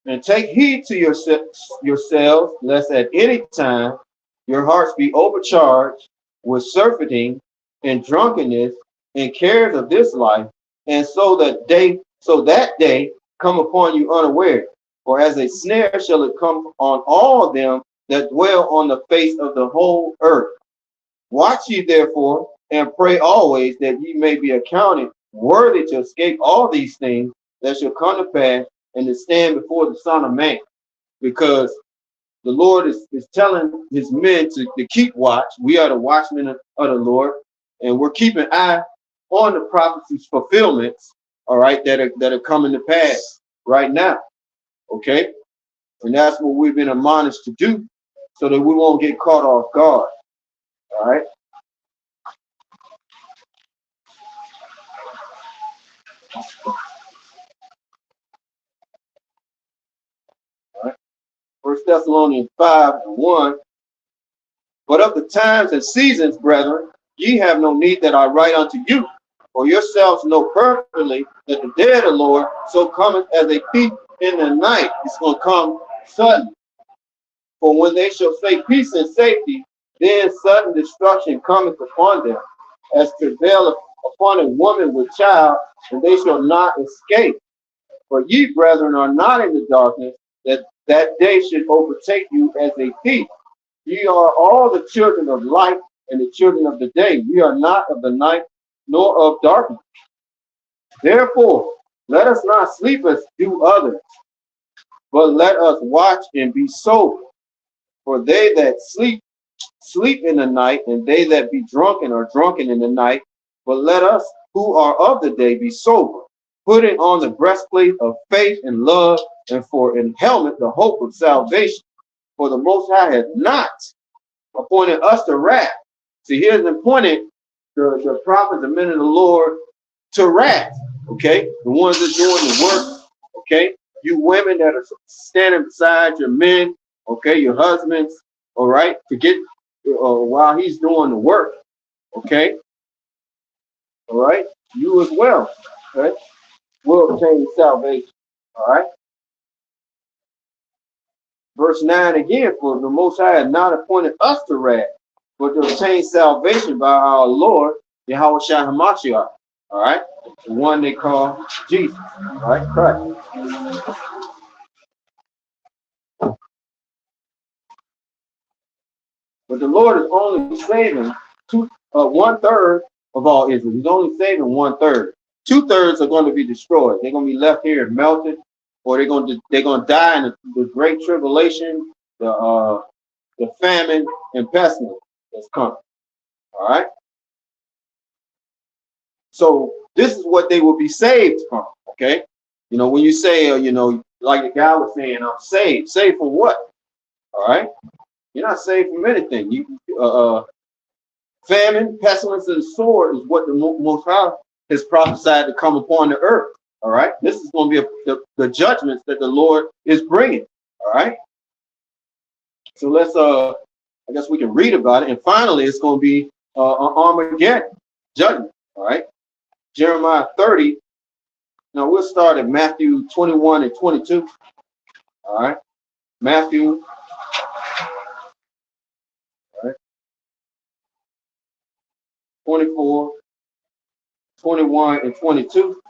And take heed to yourselves, lest at any time your hearts be overcharged with surfeiting and drunkenness and cares of this life, and so that day come upon you unaware. For as a snare shall it come on all them that dwell on the face of the whole earth. Watch ye therefore, and pray always that ye may be accounted worthy to escape all these things that shall come to pass and to stand before the Son of Man. Because the Lord is telling his men to keep watch. We are the watchmen of the Lord, and we're keeping eye on the prophecy's fulfillments, all right, that are coming to pass right now. Okay? And that's what we've been admonished to do so that we won't get caught off guard. All right. All right. 1 Thessalonians 5:1. But of the times and seasons, brethren, ye have no need that I write unto you. For yourselves know perfectly that the day of the Lord so cometh as a thief in the night. It's going to come sudden. For when they shall say peace and safety, then sudden destruction cometh upon them, as travail upon a woman with child, and they shall not escape. For ye, brethren, are not in the darkness, that that day should overtake you as a thief. Ye are all the children of light and the children of the day. We are not of the night nor of darkness. Therefore, let us not sleep as do others, but let us watch and be sober. For they that sleep, sleep in the night, and they that be drunken are drunken in the night. But let us who are of the day be sober, putting on the breastplate of faith and love, and for an helmet the hope of salvation. For the Most High has not appointed us to wrath. See, here's appointed the prophets and men of the Lord to wrath. Okay, the ones that doing the work. Okay, you women that are standing beside your men. Okay, your husbands. All right, to get while he's doing the work. Okay, all right, you as well. Okay, will obtain salvation. All right. Verse 9 again, for the Most High had not appointed us to wrath, but to obtain salvation by our Lord, Yahweh Shai HaMashiach. All right? The one they call Jesus. All right? Christ. But the Lord is only saving 1/3 of all Israel. He's only saving 1/3. 2/3 are going to be destroyed. They're going to be left here and melted, or they're going to die in the great tribulation, the famine and pestilence that's coming. All right. So this is what they will be saved from. Okay. You know, when you say, like the guy was saying, I'm saved. Saved from what? All right. You're not saved from anything. Famine, pestilence, and sword is what the Most High has prophesied to come upon the earth. All right. This is going to be the judgments that the Lord is bringing. All right. So let's, I guess we can read about it. And finally, it's going to be an Armageddon judgment. All right. Jeremiah 30. Now we'll start at Matthew 21 and 22. All right. Matthew. All right. 24, 21, and 22.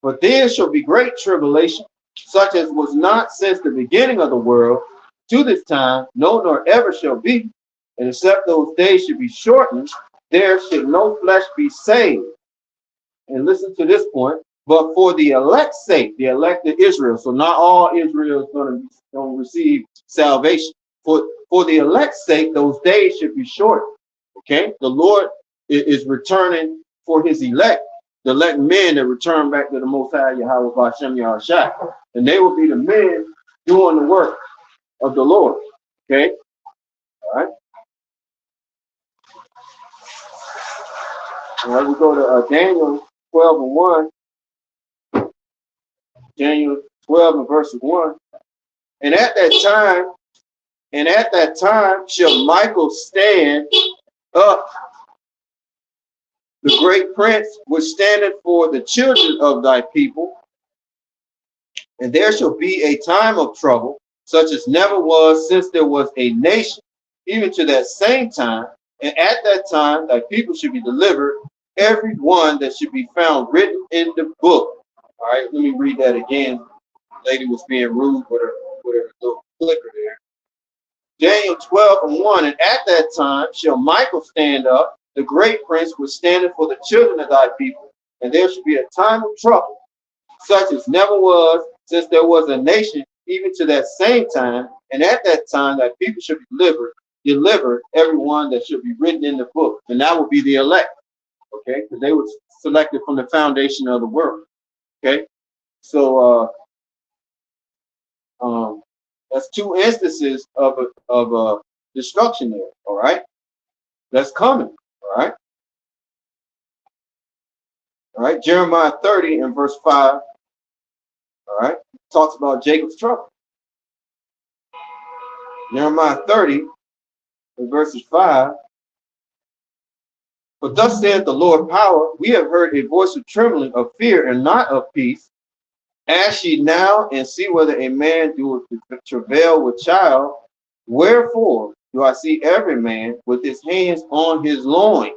But there shall be great tribulation, such as was not since the beginning of the world to this time, no, nor ever shall be. And except those days should be shortened, there should no flesh be saved. And listen to this point. But for the elect's sake, the elect of Israel, so not all Israel is going to receive salvation. For the elect's sake, those days should be shortened. Okay, the Lord is returning for his elect, the elect men that return back to the Most High Yahweh Bashem Yahushua, and they will be the men doing the work of the Lord. Okay, all right. All right, we go to Daniel 12 and 1. Daniel 12 and verse 1. And at that time shall Michael stand up, the great prince which standeth for the children of thy people, and there shall be a time of trouble, such as never was since there was a nation, even to that same time. And at that time thy people should be delivered, every one that should be found written in the book. All right, let me read that again. The lady was being rude with her little clicker there. Daniel 12 and 1. And at that time shall Michael stand up, the great prince which standeth for the children of thy people, and there shall be a time of trouble, such as never was since there was a nation, even to that same time. And at that time thy people shall be delivered everyone that should be written in the book. And that will be the elect. Okay, because they were selected from the foundation of the world. Okay, so that's two instances of destruction there. All right, that's coming. All right. All right. Jeremiah 30 and verse 5. All right. Talks about Jacob's trouble. Jeremiah 30 and verses 5. But thus saith the Lord power, we have heard a voice of trembling, of fear, and not of peace. Ask ye now and see whether a man doeth travail with child. Wherefore do I see every man with his hands on his loins,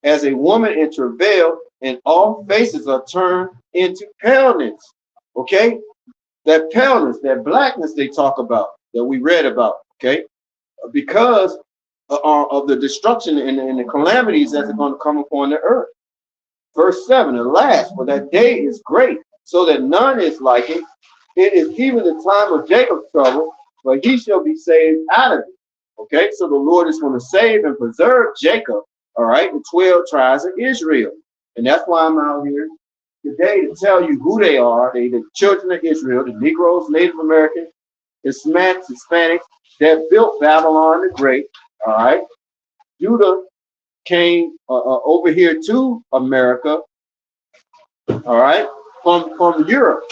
as a woman in travail, and all faces are turned into paleness. Okay? That paleness, that blackness they talk about, that we read about, okay? Because of the destruction and the calamities that are going to come upon the earth. Verse 7, alas, for that day is great, so that none is like it. It is even the time of Jacob's trouble, but he shall be saved out of it. Okay, so the Lord is going to save and preserve Jacob, all right, the 12 tribes of Israel. And that's why I'm out here today to tell you who they are. They the children of Israel, the Negroes, Native Americans, Hispanics that built Babylon the Great. All right, Judah came over here to America. All right, from Europe.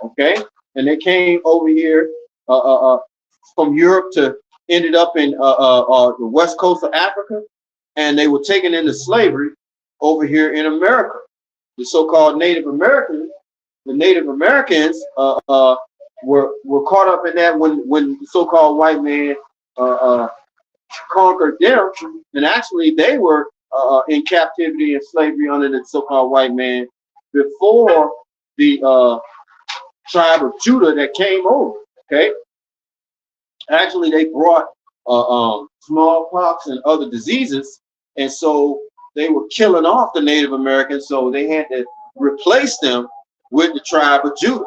Okay, and they came over here from Europe to ended up in the west coast of Africa, and they were taken into slavery over here in America. The so-called Native Americans, the Native Americans were caught up in that when the so-called white man conquered them, and actually they were in captivity and slavery under the so-called white man before the tribe of Judah that came over. Okay, actually they brought smallpox and other diseases, and so they were killing off the Native Americans. So they had to replace them with the tribe of Judah.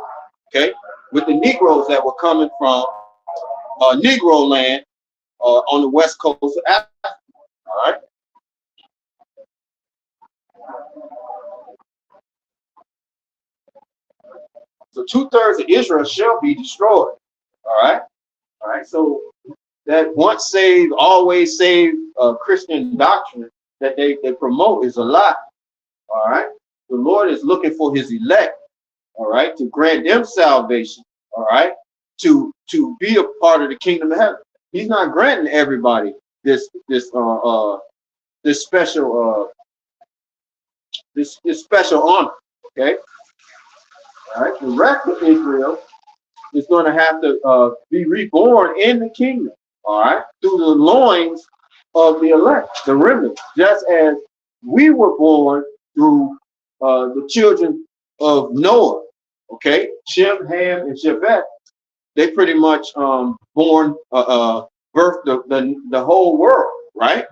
Okay, with the Negroes that were coming from Negro land on the west coast of Africa. All right. So 2/3 of Israel shall be destroyed. All right. All right. So that once saved, always saved Christian doctrine that they promote is a lie. All right. The Lord is looking for his elect. All right. To grant them salvation. All right. To be a part of the kingdom of heaven. He's not granting everybody this special this special honor. Okay. All right. The rest of Israel is going to have to be reborn in the kingdom. All right. Through the loins of the elect, the remnant, just as we were born through the children of Noah. Okay. Shem, Ham, and Japheth. They pretty much birthed the whole world, right?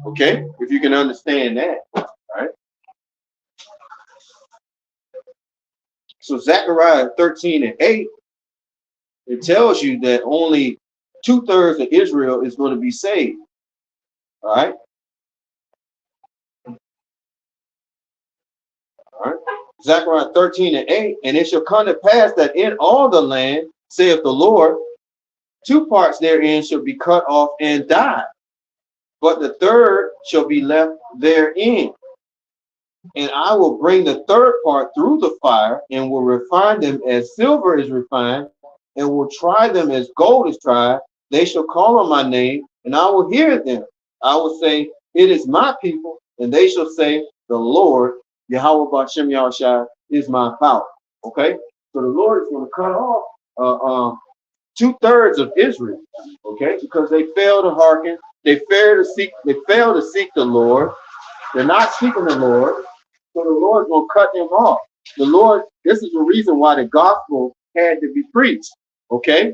Okay, if you can understand that, right? So Zechariah 13:8, it tells you that only 2/3 of Israel is going to be saved. All right. All right. Zechariah 13:8, and it shall come to pass that in all the land, saith the Lord, 2 parts therein shall be cut off and die, but the third shall be left therein. And I will bring the third part through the fire, and will refine them as silver is refined, and will try them as gold is tried. They shall call on my name, and I will hear them. I will say, it is my people, and they shall say, the Lord, Yahweh B'Shem Yahushua, is my power. Okay? So the Lord is going to cut off 2/3 of Israel, okay, because they failed to hearken, they failed to seek the Lord. They're not seeking the Lord, so the Lord's gonna cut them off. The Lord, this is the reason why the gospel had to be preached, okay,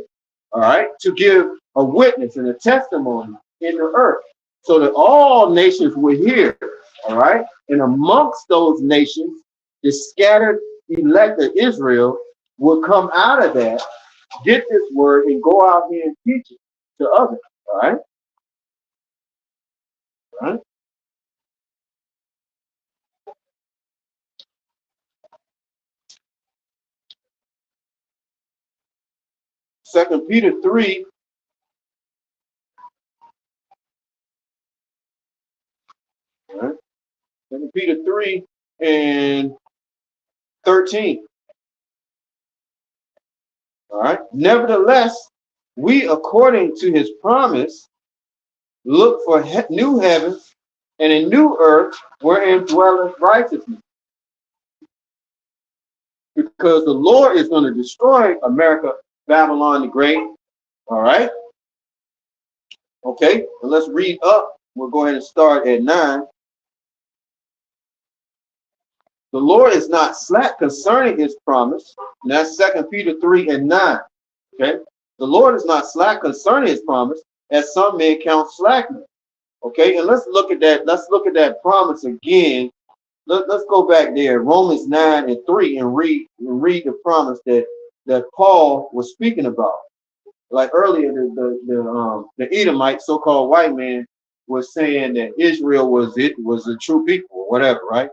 all right, to give a witness and a testimony in the earth, so that all nations would hear, all right, and amongst those nations, the scattered elect of Israel will come out of that, get this word, and go out here and teach it to others. All right. All right. 2 Peter 3. All right. 2 Peter 3 and 13. All right. Nevertheless, we, according to his promise, look for new heavens and a new earth wherein dwelleth righteousness. Because the Lord is going to destroy America, Babylon the Great. All right. Okay. And let's read up. We'll go ahead and start at 9. The Lord is not slack concerning his promise. And that's 2 Peter 3 and 9. Okay. The Lord is not slack concerning his promise, as some men count slackness. Okay. And let's look at that. Let's look at that promise again. Let's go back there, Romans 9 and 3, and read the promise that Paul was speaking about. Like earlier, the Edomite, so-called white man, was saying that Israel was a true people, or whatever, right?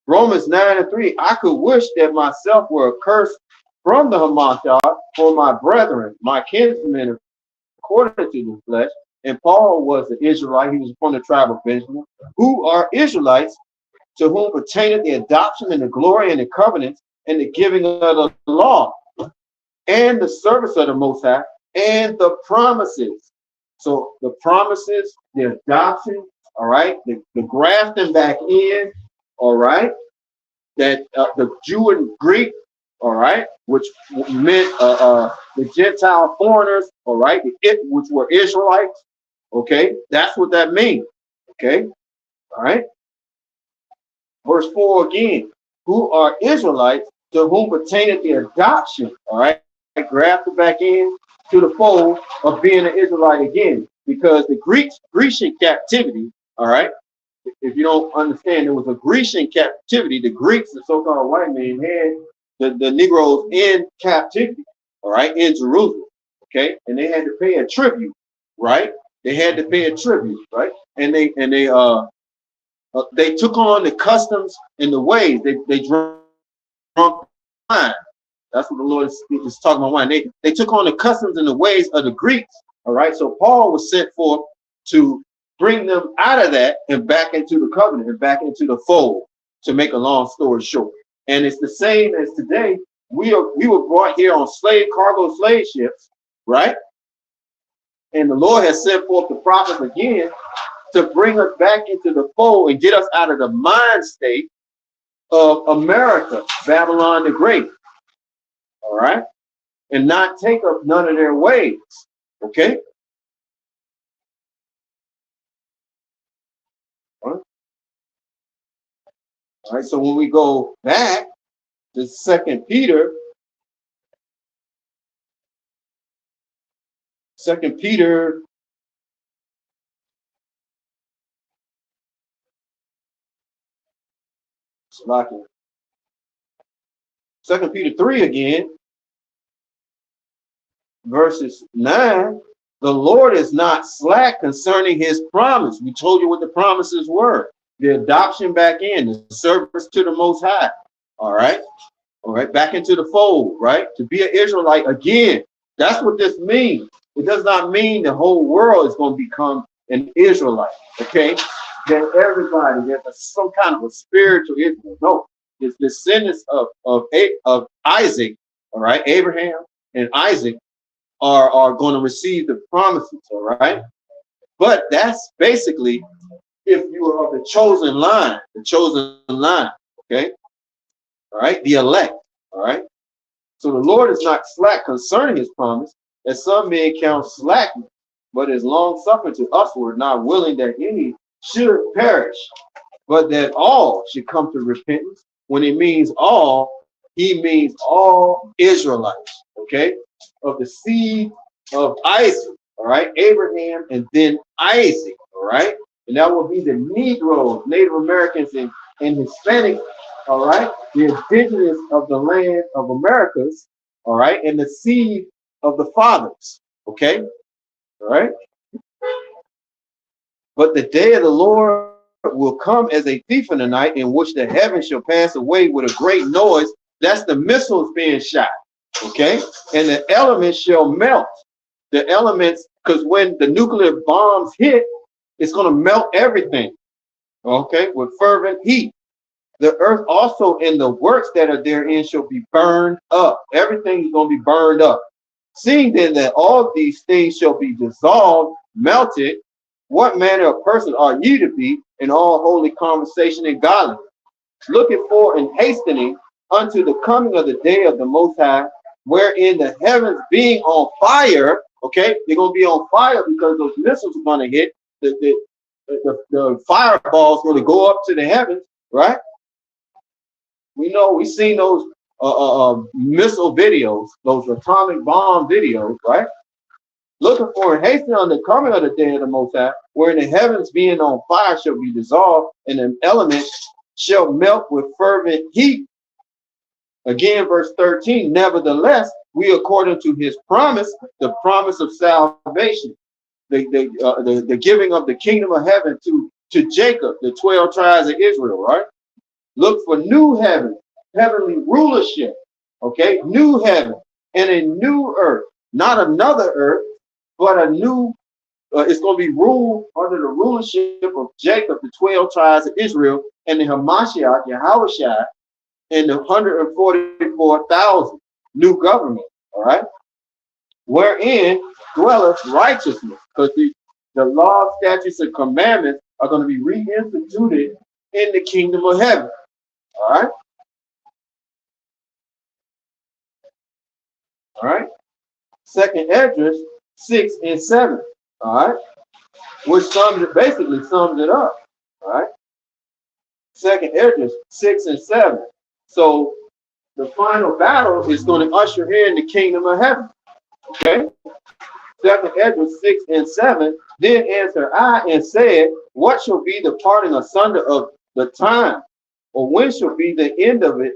Romans 9 and 3, I could wish that myself were accursed from the Hamanthar for my brethren, my kinsmen, according to the flesh. And Paul was an Israelite. He was from the tribe of Benjamin, who are Israelites, to whom pertaineth the adoption and the glory and the covenants and the giving of the law and the service of the Most High and the promises. So the promises, the adoption, all right, the grafting back in, all right, that the Jew and Greek all right, which meant the Gentile foreigners, all right, which were Israelites, okay, that's what that means, okay, all right. Verse 4 again, who are Israelites to whom pertaineth the adoption, all right, grafted back in to the fold of being an Israelite again, because the Grecian captivity, all right, if you don't understand, there was a Grecian captivity. The Greeks, the so-called white man, had the Negroes in captivity, all right, in Jerusalem, okay, and they had to pay a tribute, right? They had to pay a tribute, right? And they took on the customs and the ways. They drunk wine. That's what the Lord is talking about wine. They took on the customs and the ways of the Greeks. All right. So Paul was sent forth to bring them out of that and back into the covenant and back into the fold, to make a long story short. And it's the same as today. We were brought here on cargo slave ships, right? And the Lord has sent forth the prophets again to bring us back into the fold and get us out of the mind state of America, Babylon the Great, all right, and not take up none of their ways, okay? All right, so when we go back to Second Peter, Second Peter, Second Peter 3 again, verses 9, the Lord is not slack concerning his promise. We told you what the promises were. The adoption back in, the service to the Most High. All right. All right. Back into the fold, right? To be an Israelite again. That's what this means. It does not mean the whole world is going to become an Israelite. Okay. That everybody, there's some kind of a spiritual Israel. No. It's descendants of Isaac, all right, Abraham and Isaac are going to receive the promises, all right? But that's basically if you are of the chosen line, okay? All right, the elect, all right? So the Lord is not slack concerning his promise, as some men count slackness, but is long suffering to usward, not willing that any should perish, but that all should come to repentance. When he means all, he means all Israelites, okay? Of the seed of Isaac, all right? Abraham and then Isaac, all right? And that will be the Negroes, Native Americans, and Hispanics, all right? The indigenous of the land of Americas, all right? And the seed of the fathers, okay? All right? But the day of the Lord will come as a thief in the night, in which the heavens shall pass away with a great noise. That's the missiles being shot, okay? And the elements shall melt. The elements, because when the nuclear bombs hit, it's going to melt everything, okay, with fervent heat. The earth also and the works that are therein shall be burned up. Everything is going to be burned up. Seeing then that all these things shall be dissolved, melted, what manner of person are ye to be in all holy conversation and godliness, looking for and hastening unto the coming of the day of the Most High, wherein the heavens being on fire, okay, they're going to be on fire because those missiles are going to hit, the fireballs going to go up to the heavens, right? We know, we've seen those missile videos, those atomic bomb videos, right? Looking for and hastening on the coming of the day of the Most High, wherein the heavens being on fire shall be dissolved, and the elements shall melt with fervent heat. Again, verse 13, nevertheless, we according to his promise, the promise of salvation, the giving of the kingdom of heaven to Jacob, the 12 tribes of Israel, right? Look for new heaven, heavenly rulership, okay? New heaven and a new earth, not another earth, but a new, it's going to be ruled under the rulership of Jacob, the 12 tribes of Israel, and the Hamashiach, Yahushua, and the 144,000 new government, all right? Wherein dwelleth righteousness, because the law, statutes, and commandments are going to be reinstituted in the kingdom of heaven, all right? All right. Second Esdras 6 and 7. All right. Which basically sums it up. All right. Second Esdras 6 and 7. So the final battle is going to usher in the kingdom of heaven. Okay. Second Esdras 6 and 7. Then answered I and said, what shall be the parting asunder of the time? Or when shall be the end of it,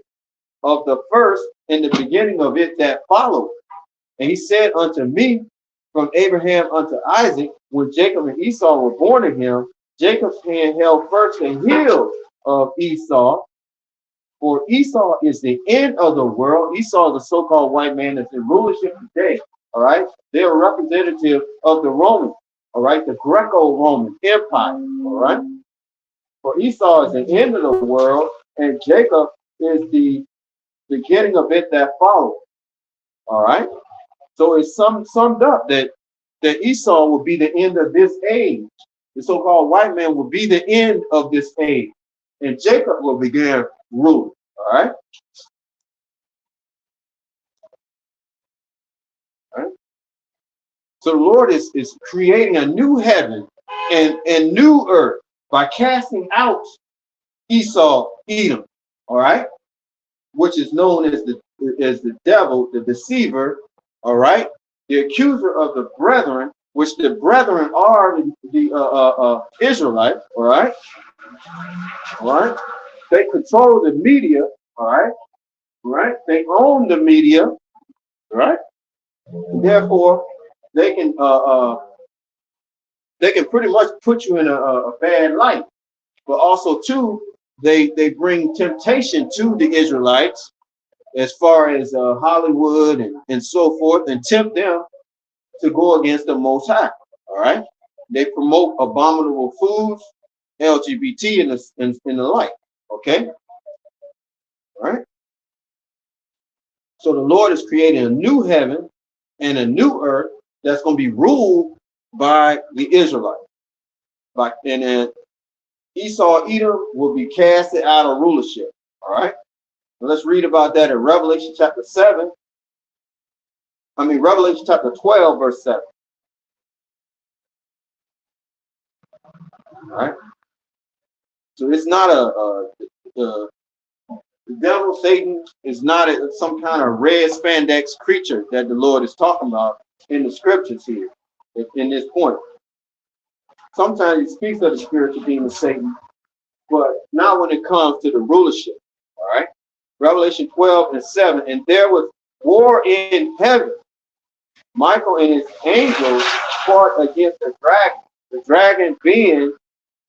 of the first and the beginning of it that followed? And he said unto me, from Abraham unto Isaac, when Jacob and Esau were born to him, Jacob's hand held first the heel of Esau, for Esau is the end of the world. Esau is the so-called white man that's in rulership today. All right. They're a representative of the Romans. All right. The Greco-Roman Empire. All right. For Esau is the end of the world, and Jacob is the beginning of it that follows. All right. So it's summed up that Esau will be the end of this age. The so-called white man will be the end of this age, and Jacob will begin rule. All right. All right. So the Lord is creating a new heaven and new earth by casting out Esau, Edom. All right, which is known as the devil, the deceiver. All right, the accuser of the brethren, which the brethren are the Israelites. All right, all right. They control the media. All right, all right. They own the media. All right. Therefore, they can pretty much put you in a bad light. But also too, they bring temptation to the Israelites as far as Hollywood and so forth, and tempt them to go against the Most High. All right. They promote abominable foods, LGBT, and the like. Okay. All right. So the Lord is creating a new heaven and a new earth that's going to be ruled by the Israelites. And then Esau, Edom will be casted out of rulership. All right. Let's read about that in Revelation chapter 7. Revelation chapter 12, verse 7. All right. So it's not the devil, Satan, is not some kind of red spandex creature that the Lord is talking about in the scriptures here, in this point. Sometimes he speaks of the spiritual demon Satan, but not when it comes to the rulership. All right. Revelation 12 and 7. And there was war in heaven. Michael and his angels fought against the dragon. The dragon being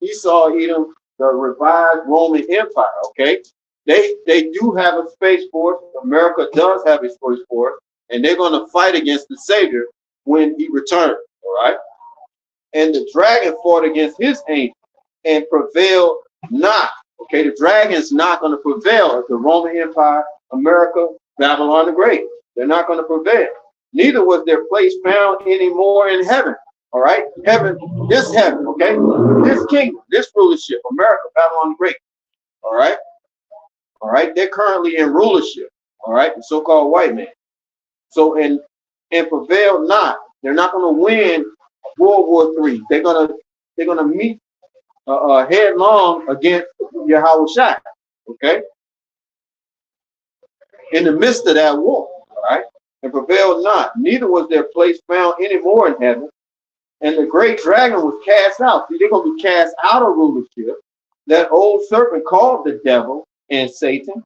Esau, Edom, the revived Roman Empire. Okay. They do have a space force. America does have a space force, and they're going to fight against the Savior when he returns. All right. And the dragon fought against his angel and prevailed not. Okay, the dragon's not going to prevail. The Roman Empire, America, Babylon the Great. They're not going to prevail. Neither was their place found anymore in heaven. All right, heaven, okay, this kingdom, this rulership, America, Babylon the Great. All right, they're currently in rulership. All right, the so-called white man. So and prevail not. They're not going to win World War III. They're gonna meet headlong against Yahweh Shai, okay? In the midst of that war, all right? And prevailed not. Neither was their place found any more in heaven. And the great dragon was cast out. See, they're going to be cast out of rulership. That old serpent called the devil and Satan,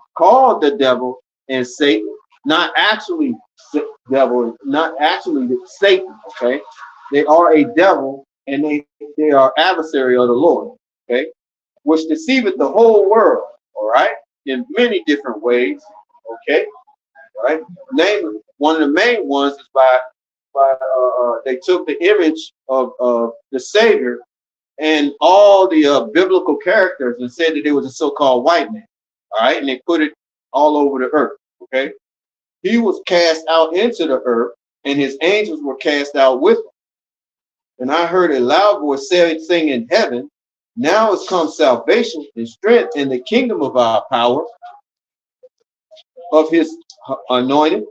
not actually devil, not actually Satan, okay? They are a devil, and they are adversary of the Lord, okay? Which deceiveth the whole world, all right? In many different ways, okay? All right? Name one of the main ones is by they took the image of the Savior and all the biblical characters and said that it was a so-called white man, all right? And they put it all over the earth, okay? He was cast out into the earth, and his angels were cast out with him. And I heard a loud voice saying in heaven, now has come salvation and strength in the kingdom of our power, of his anointed.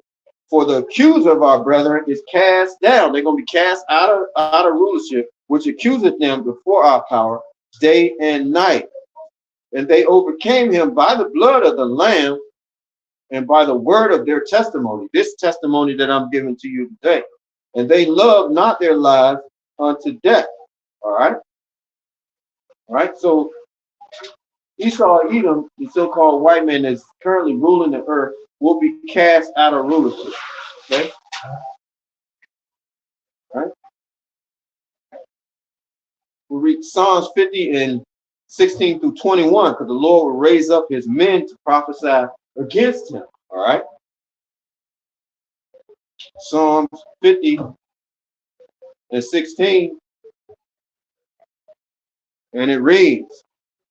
For the accuser of our brethren is cast down. They're going to be cast out of rulership, which accuseth them before our power day and night. And they overcame him by the blood of the Lamb and by the word of their testimony. This testimony that I'm giving to you today. And they loved not their lives unto death. All right. All right. So Esau, Edom, the so-called white man that's currently ruling the earth, will be cast out of rulership. Okay. All right. We read Psalms 50 and 16 through 21, because the Lord will raise up his men to prophesy against him. All right. Psalms 50 and 16, and it reads,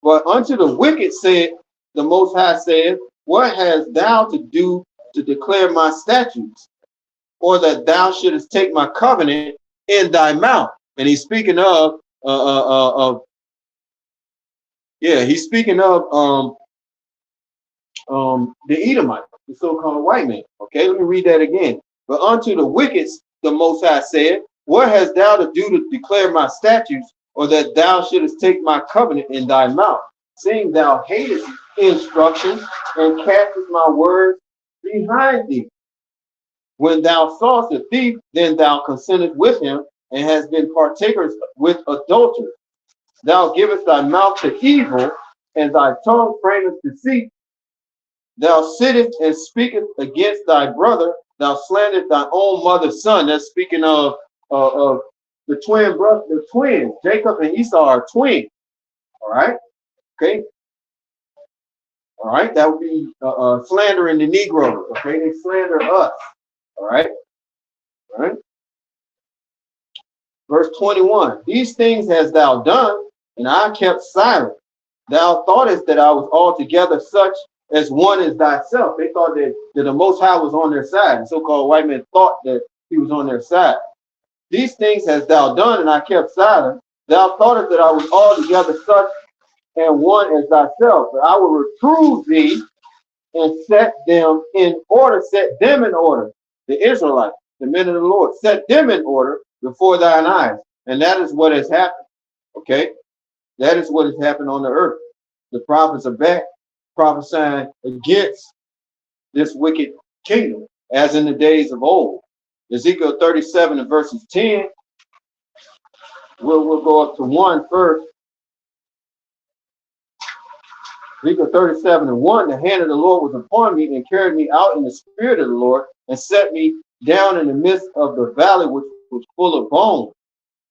"But unto the wicked said the Most High said, What hast thou to do to declare my statutes, or that thou shouldest take my covenant in thy mouth?" And he's speaking of he's speaking of the Edomite, the so-called white man. Okay, let me read that again. "But unto the wicked the Most High said, What hast thou to do to declare my statutes, or that thou shouldest take my covenant in thy mouth? Seeing thou hatest instruction and castest my words behind thee. When thou sawest a thief, then thou consentest with him, and hast been partakers with adulterers. Thou givest thy mouth to evil, and thy tongue frameth deceit. Thou sittest and speakest against thy brother. Thou slanderest thy own mother's son." That's speaking of the twin brother, the twins. Jacob and Esau are twins. All right. Okay. All right. That would be slandering the Negroes. Okay. They slander us. All right. All right. Verse 21. "These things hast thou done, and I kept silent. Thou thoughtest that I was altogether such as one as thyself." They thought that the Most High was on their side. The so-called white man thought that he was on their side. "These things hast thou done, and I kept silent. Thou thoughtest that I was altogether such and one as thyself. But I will reprove thee and set them in order." Set them in order. The Israelites, the men of the Lord, set them in order before thine eyes. And that is what has happened. Okay? That is what has happened on the earth. The prophets are back prophesying against this wicked kingdom, as in the days of old. Ezekiel 37 and verses 10. We'll go up to 1 first. Ezekiel 37 and 1. "The hand of the Lord was upon me, and carried me out in the spirit of the Lord, and set me down in the midst of the valley, which was full of bones.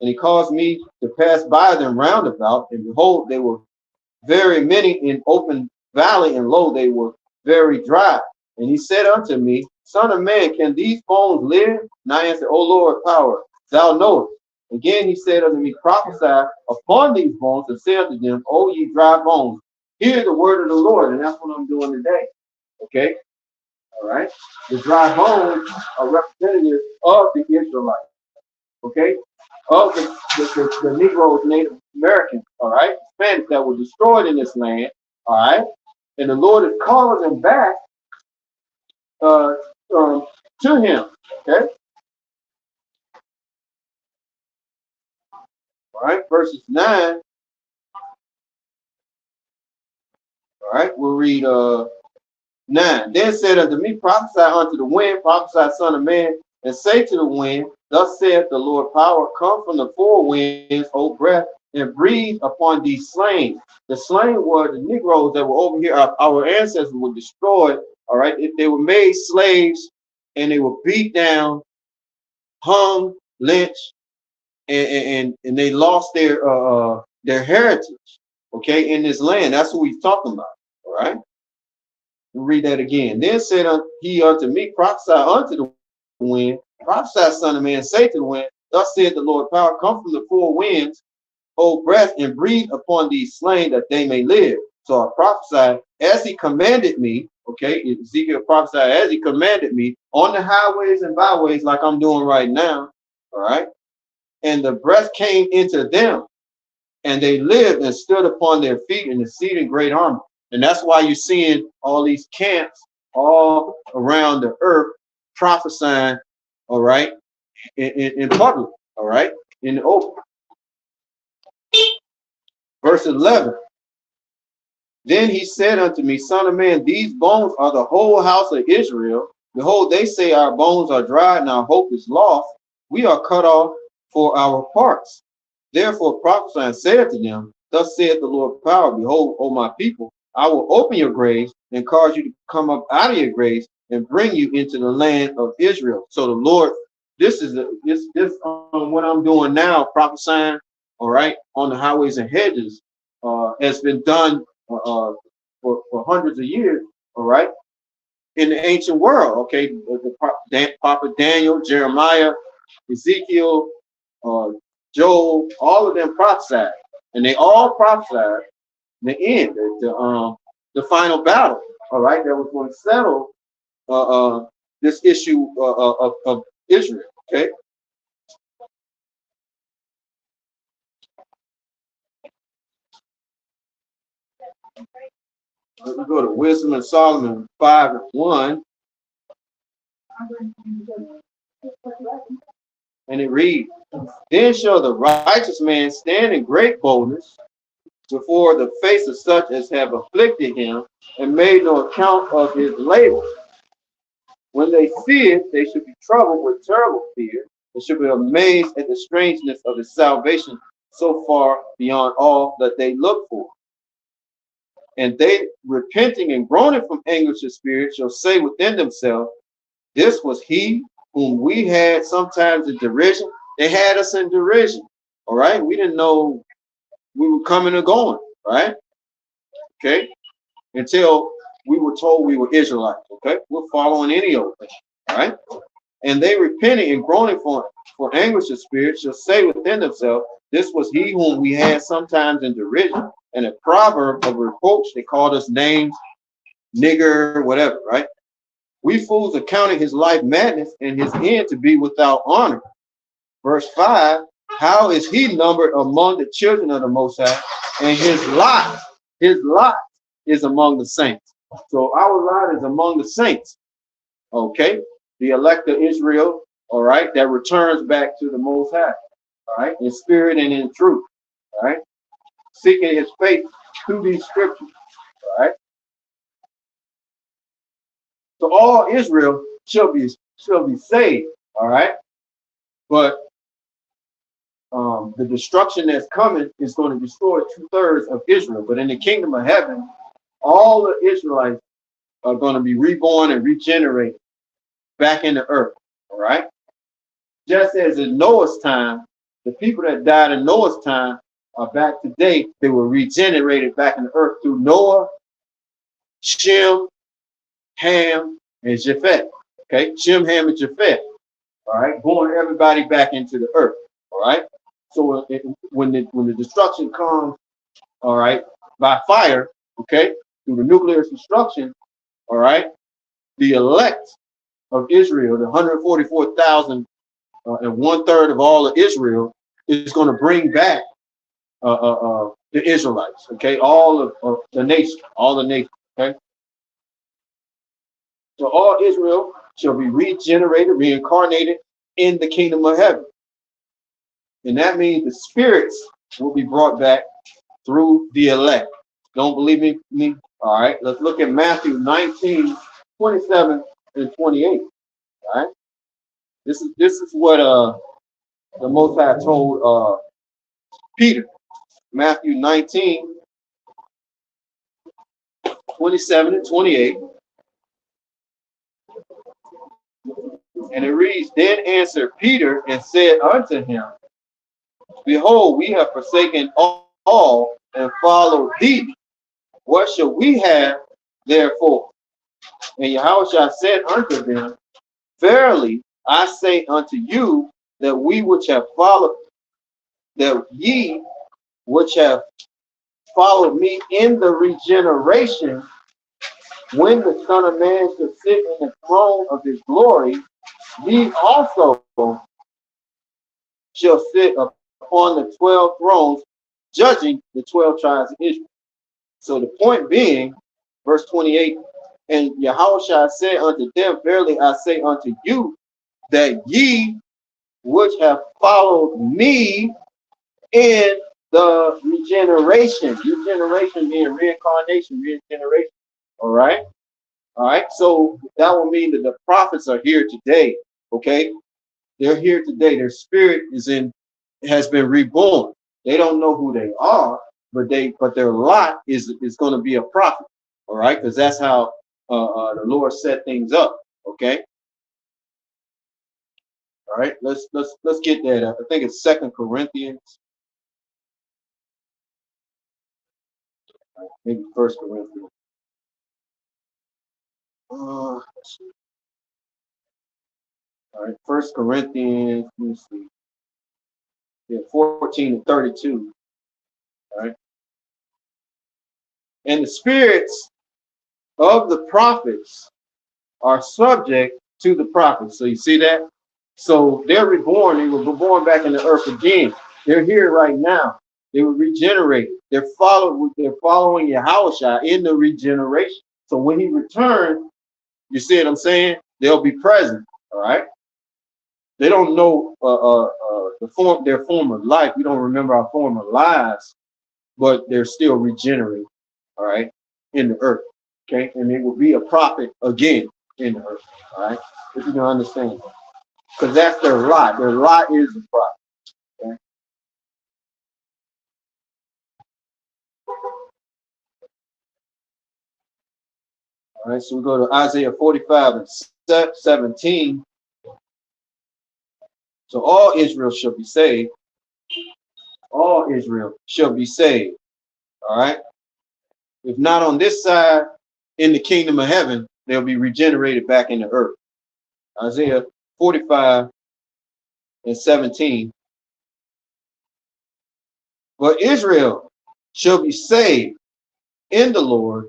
And he caused me to pass by them round about, and behold, they were very many in open valley, and lo, they were very dry. And he said unto me, Son of man, can these bones live? And I answered, O Lord, power, thou knowest. Again he said unto me, Prophesy upon these bones, and say unto them, O ye dry bones, hear the word of the Lord." And that's what I'm doing today. Okay? All right? The dry bones are representatives of the Israelites. Okay? Of the Negroes, Native Americans, all right, Spanish that were destroyed in this land, all right, and the Lord is calling them back to Him, okay, all right, verses 9, all right, we'll read 9. "Then said unto me, Prophesy unto the wind, prophesy, son of man, and say to the wind, Thus saith the Lord power, come from the four winds, O breath, and breathe upon these slain." The slain were the Negroes that were over here. Our ancestors were destroyed. All right, if they were made slaves, and they were beat down, hung, lynched, and they lost their heritage. Okay, in this land. That's what he's talking about. All right. We'll read that again. "Then said he unto me, Prophesy unto the wind, prophesy, son of man, say to the wind, Thus saith the Lord power, come from the four winds, O breath, and breathe upon these slain that they may live. So I prophesied as he commanded me." Okay, Ezekiel prophesied as he commanded me on the highways and byways, like I'm doing right now. All right. "And the breath came into them, and they lived and stood upon their feet, and exceeding great army." And that's why you're seeing all these camps all around the earth prophesying, all right, in public, all right, in the open. Verse 11. Then he said unto me, Son of man, these bones are the whole house of Israel. Behold, they say our bones are dried and our hope is lost. We are cut off for our parts. Therefore prophesy and said to them, Thus saith the Lord of power, Behold, O my people, I will open your graves and cause you to come up out of your graves and bring you into the land of Israel. So the Lord, this is what I'm doing now, prophesying, all right, on the highways and hedges, has been done for hundreds of years, all right, in the ancient world, okay, the prophet Daniel, Jeremiah, Ezekiel, Joel, all of them prophesied, and they all prophesied the end, the final battle, all right, that was going to settle this issue of Israel, okay. Let me go to Wisdom and Solomon 5:1, and it reads, Then shall the righteous man stand in great boldness before the face of such as have afflicted him and made no account of his labor. When they see it, they should be troubled with terrible fear. They should be amazed at the strangeness of his salvation so far beyond all that they look for. And they, repenting and groaning from anguish of spirit, shall say within themselves, This was he whom we had sometimes in derision. They had us in derision. All right. We didn't know we were coming or going. Right. Okay. Until we were told we were Israelites. Okay. We're following any old thing. All right. And they repenting and groaning for anguish of spirit shall say within themselves, This was he whom we had sometimes in derision. And a proverb of reproach, they called us names, nigger, whatever, right? We fools accounted his life madness and his end to be without honor. Verse 5, how is he numbered among the children of the Most High? And his lot is among the saints. So our lot is among the saints. Okay, the elect of Israel, all right, that returns back to the Most High, all right, in spirit and in truth, all right, seeking his faith through these scriptures, all right. So all Israel shall be saved, all right. But the destruction that's coming is going to destroy 2/3 of Israel. But in the kingdom of heaven, all the Israelites are going to be reborn and regenerated back in the earth, all right. Just as in Noah's time, the people that died in Noah's time are back today. They were regenerated back in the earth through Noah, Shem, Ham, and Japheth. Okay, Shem, Ham, and Japheth. All right, born everybody back into the earth. All right. So when the destruction comes, all right, by fire, okay, through the nuclear destruction, all right, the elect of Israel, the 144,000 and 1/3 of all of Israel, is going to bring back the Israelites. Okay, all of the nation, all the nations. Okay. So all Israel shall be regenerated, reincarnated in the kingdom of heaven. And that means the spirits will be brought back through the elect. Don't believe me? All right, let's look at Matthew 19, 27 and 28. All right. This is what the Most High told Peter. Matthew 19, 27 and 28. And it reads, Then answered Peter and said unto him, Behold, we have forsaken all and followed thee. What shall we have therefore? And Yahushua said unto them, Verily I say unto you that ye which have followed me in the regeneration, when the Son of Man shall sit in the throne of his glory, ye also shall sit upon the 12 thrones, judging the 12 tribes of Israel. So the point being, verse 28 And Yahushua said unto them, verily I say unto you, that ye which have followed me in the regeneration being reincarnation, regeneration. All right. All right. So that will mean that the prophets are here today. Okay. They're here today. Their spirit has been reborn. They don't know who they are, but their lot is going to be a prophet. All right. Because that's how the Lord set things up. Okay. All right. Let's get that up. I think it's 2 Corinthians. Maybe 1 Corinthians. All right, 1 Corinthians, let me see. Yeah, 14 and 32. All right. And the spirits of the prophets are subject to the prophets. So you see that? So they're reborn. They were born back in the earth again. They're here right now. They were regenerated. They're following Yahushua in the regeneration. So when he returns, you see what I'm saying? They'll be present. All right. They don't know their former life. We don't remember our former lives, but they're still regenerated. All right, in the earth. Okay, and it will be a prophet again in the earth. All right, if you can understand, because that's their lot. Their lot is the prophet. Okay? All right, so we go to Isaiah 45 and 17. So all Israel shall be saved. All Israel shall be saved. All right. If not on this side, in the kingdom of heaven, they'll be regenerated back in the earth. Isaiah 45 and 17. But Israel shall be saved in the Lord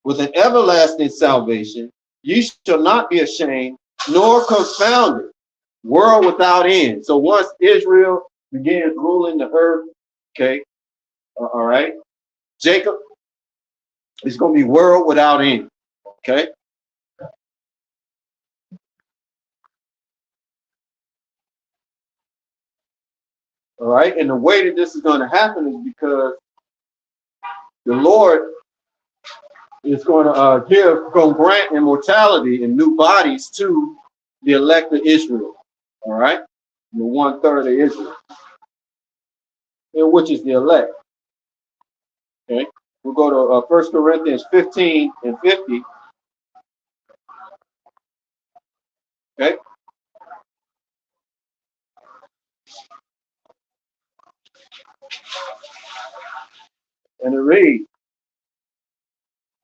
with an everlasting salvation. You shall not be ashamed nor confounded, world without end. So once Israel begins ruling the earth, okay, all right, Jacob is going to be world without end, okay. All right, and the way that this is going to happen is because the Lord is going to grant immortality and new bodies to the elect of Israel. All right, the 1/3 of Israel, which is the elect. Okay, we'll go to 1 Corinthians 15 and 50. Okay, and it reads,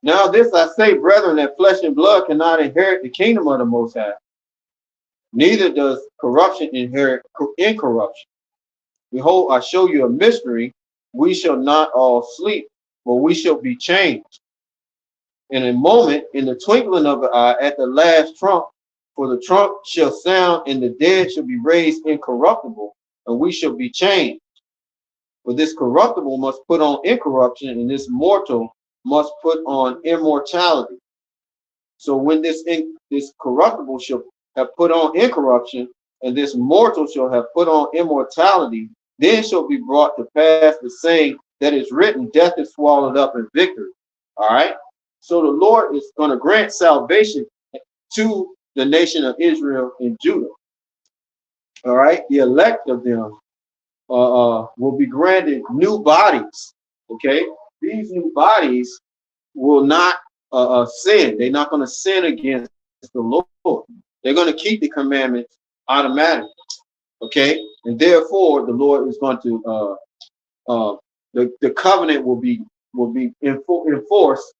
"Now this I say, brethren, that flesh and blood cannot inherit the kingdom of the Most High, neither does corruption inherit incorruption. Behold, I show you a mystery. We shall not all sleep, but we shall be changed. In a moment, in the twinkling of an eye, at the last trump, for the trump shall sound, and the dead shall be raised incorruptible, and we shall be changed. For this corruptible must put on incorruption, and this mortal must put on immortality. So when this corruptible shall have put on incorruption, and this mortal shall have put on immortality, then shall be brought to pass the saying that is written, death is swallowed up in victory." All right. So the Lord is going to grant salvation to the nation of Israel and Judah. All right. The elect of them will be granted new bodies. Okay. These new bodies will not sin. They're not going to sin against the Lord. They're going to keep the commandments automatically. Okay. And therefore, the Lord is going to the covenant will be enforced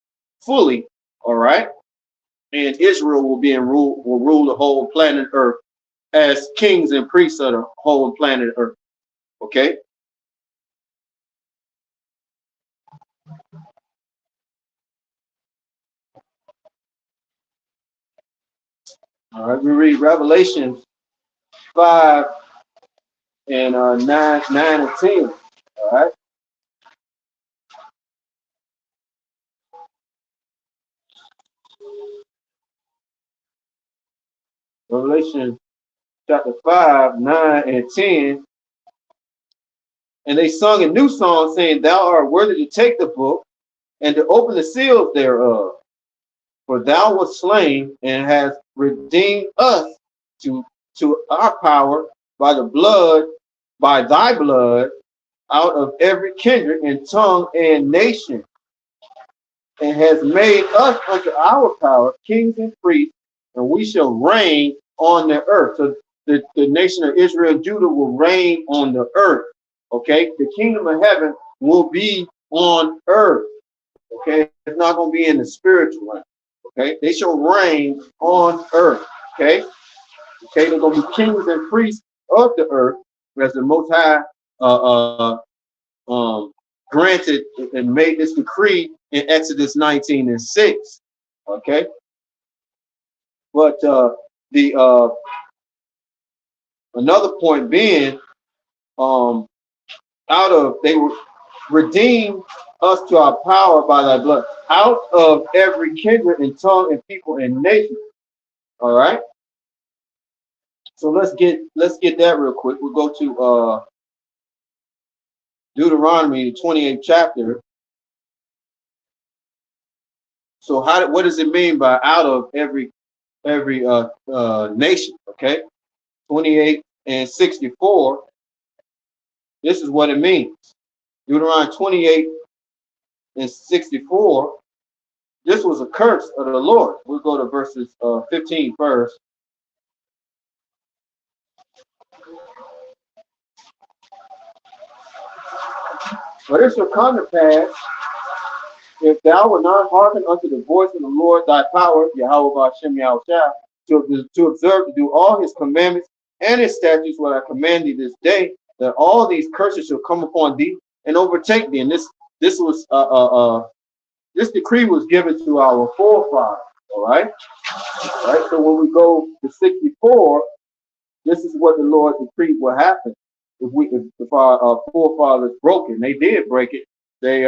fully. All right. And Israel will rule the whole planet Earth as kings and priests of the whole planet Earth. Okay. All right. We read Revelation 5 and 9 and 10. All right. Revelation chapter 5, 9, and 10. And they sung a new song, saying, Thou art worthy to take the book and to open the seals thereof. For thou wast slain and hast redeemed us to, to our power by the blood, by thy blood, out of every kindred and tongue and nation, and has made us unto our power kings and priests, and we shall reign on the earth. So the nation of Israel and Judah will reign on the earth. Okay, the kingdom of heaven will be on earth. Okay, it's not going to be in the spiritual realm. Okay, they shall reign on earth. Okay, okay, they're going to be kings and priests of the earth, as the Most High granted and made this decree in Exodus 19 and 6. Okay, but the another point being, out of they were redeemed us to our power by thy blood, out of every kindred and tongue and people and nation. All right. So let's get that real quick. We'll go to Deuteronomy, the 28th chapter. So what does it mean by out of every nation? Okay, 28 and 64. This is what it means. Deuteronomy 28 and 64. This was a curse of the Lord. We'll go to verses 15 first. But it shall come to pass, if thou wilt not hearken unto the voice of the Lord thy power, Yahweh Hashem Yahushua, to observe to do all his commandments and his statutes, what I command thee this day, that all these curses shall come upon thee and overtake thee. And this decree was given to our forefathers. All right. All right. So when we go to 64, this is what the Lord decreed will happen if our forefathers broke it. And they did break it. They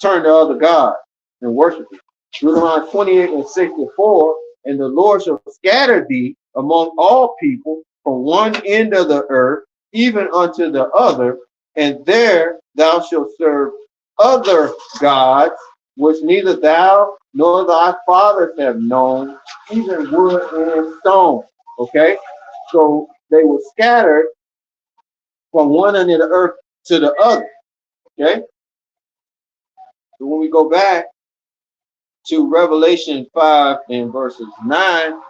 turned to other gods and worshiped it. Deuteronomy 28 and 64, and the Lord shall scatter thee among all people from one end of the earth even unto the other, and there thou shalt serve other gods, which neither thou nor thy fathers have known, even wood and stone. Okay, so they were scattered from one end of the earth to the other. Okay, so when we go back to Revelation 5 and verses 9,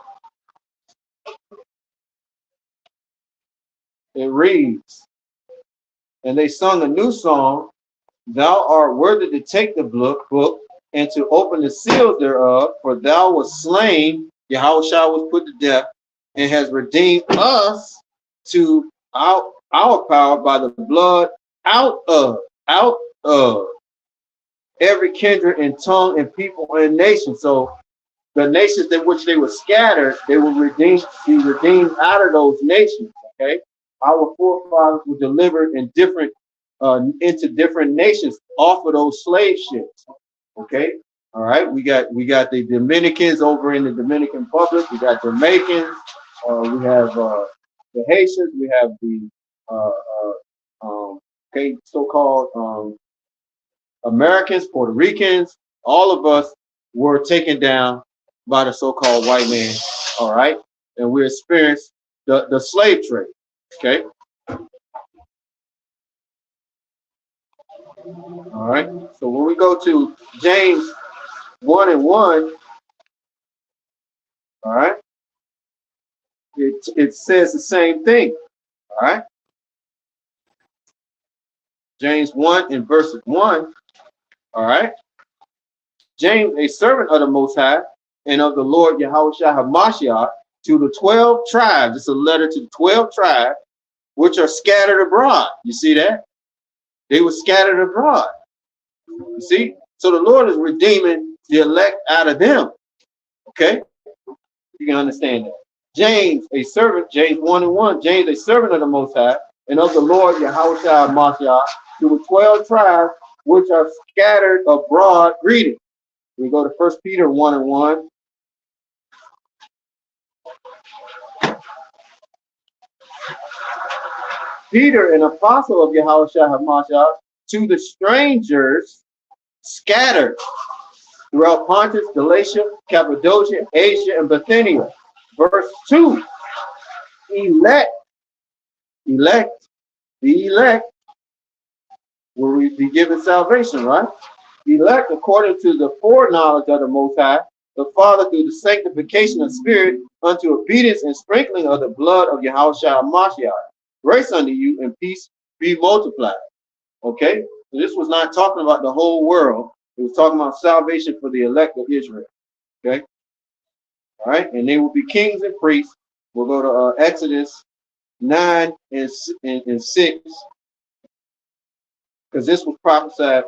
it reads, and they sung a new song, Thou art worthy to take the book and to open the seals thereof, for thou wast slain, Yahushua was put to death, and has redeemed us to our power by the blood out of every kindred and tongue and people and nation. So the nations in which they were scattered, they will be redeemed out of those nations. Okay, our forefathers were delivered in different into different nations off of those slave ships. Okay, all right. We got the Dominicans over in the Dominican Republic. We got Jamaicans. We have the Haitians. We have the so-called Americans, Puerto Ricans. All of us were taken down by the so-called white man. All right, and we experienced the slave trade. Okay. All right. So when we go to James 1 and 1, all right, it says the same thing. All right. James 1 and verses 1. All right. James, a servant of the Most High and of the Lord Yahushua HaMashiach, to the 12 tribes. It's a letter to the 12 tribes which are scattered abroad. You see that? They were scattered abroad. You see? So the Lord is redeeming the elect out of them. Okay? You can understand that. James, a servant, James 1 and 1, James, a servant of the Most High and of the Lord Yahushua HaMashiach, to the 12 tribes which are scattered abroad, greeting. We go to 1 Peter 1 and 1. Peter, an apostle of Yahushua HaMashiach, to the strangers scattered throughout Pontus, Galatia, Cappadocia, Asia, and Bithynia. Verse 2, elect, the elect will be given salvation, right? Elect according to the foreknowledge of the Most High, the Father, through the sanctification of spirit, unto obedience and sprinkling of the blood of Yahushua HaMashiach. Grace unto you and peace be multiplied. Okay? So this was not talking about the whole world. It was talking about salvation for the elect of Israel. Okay? All right? And they will be kings and priests. We'll go to Exodus 9 and 6. Because this was prophesied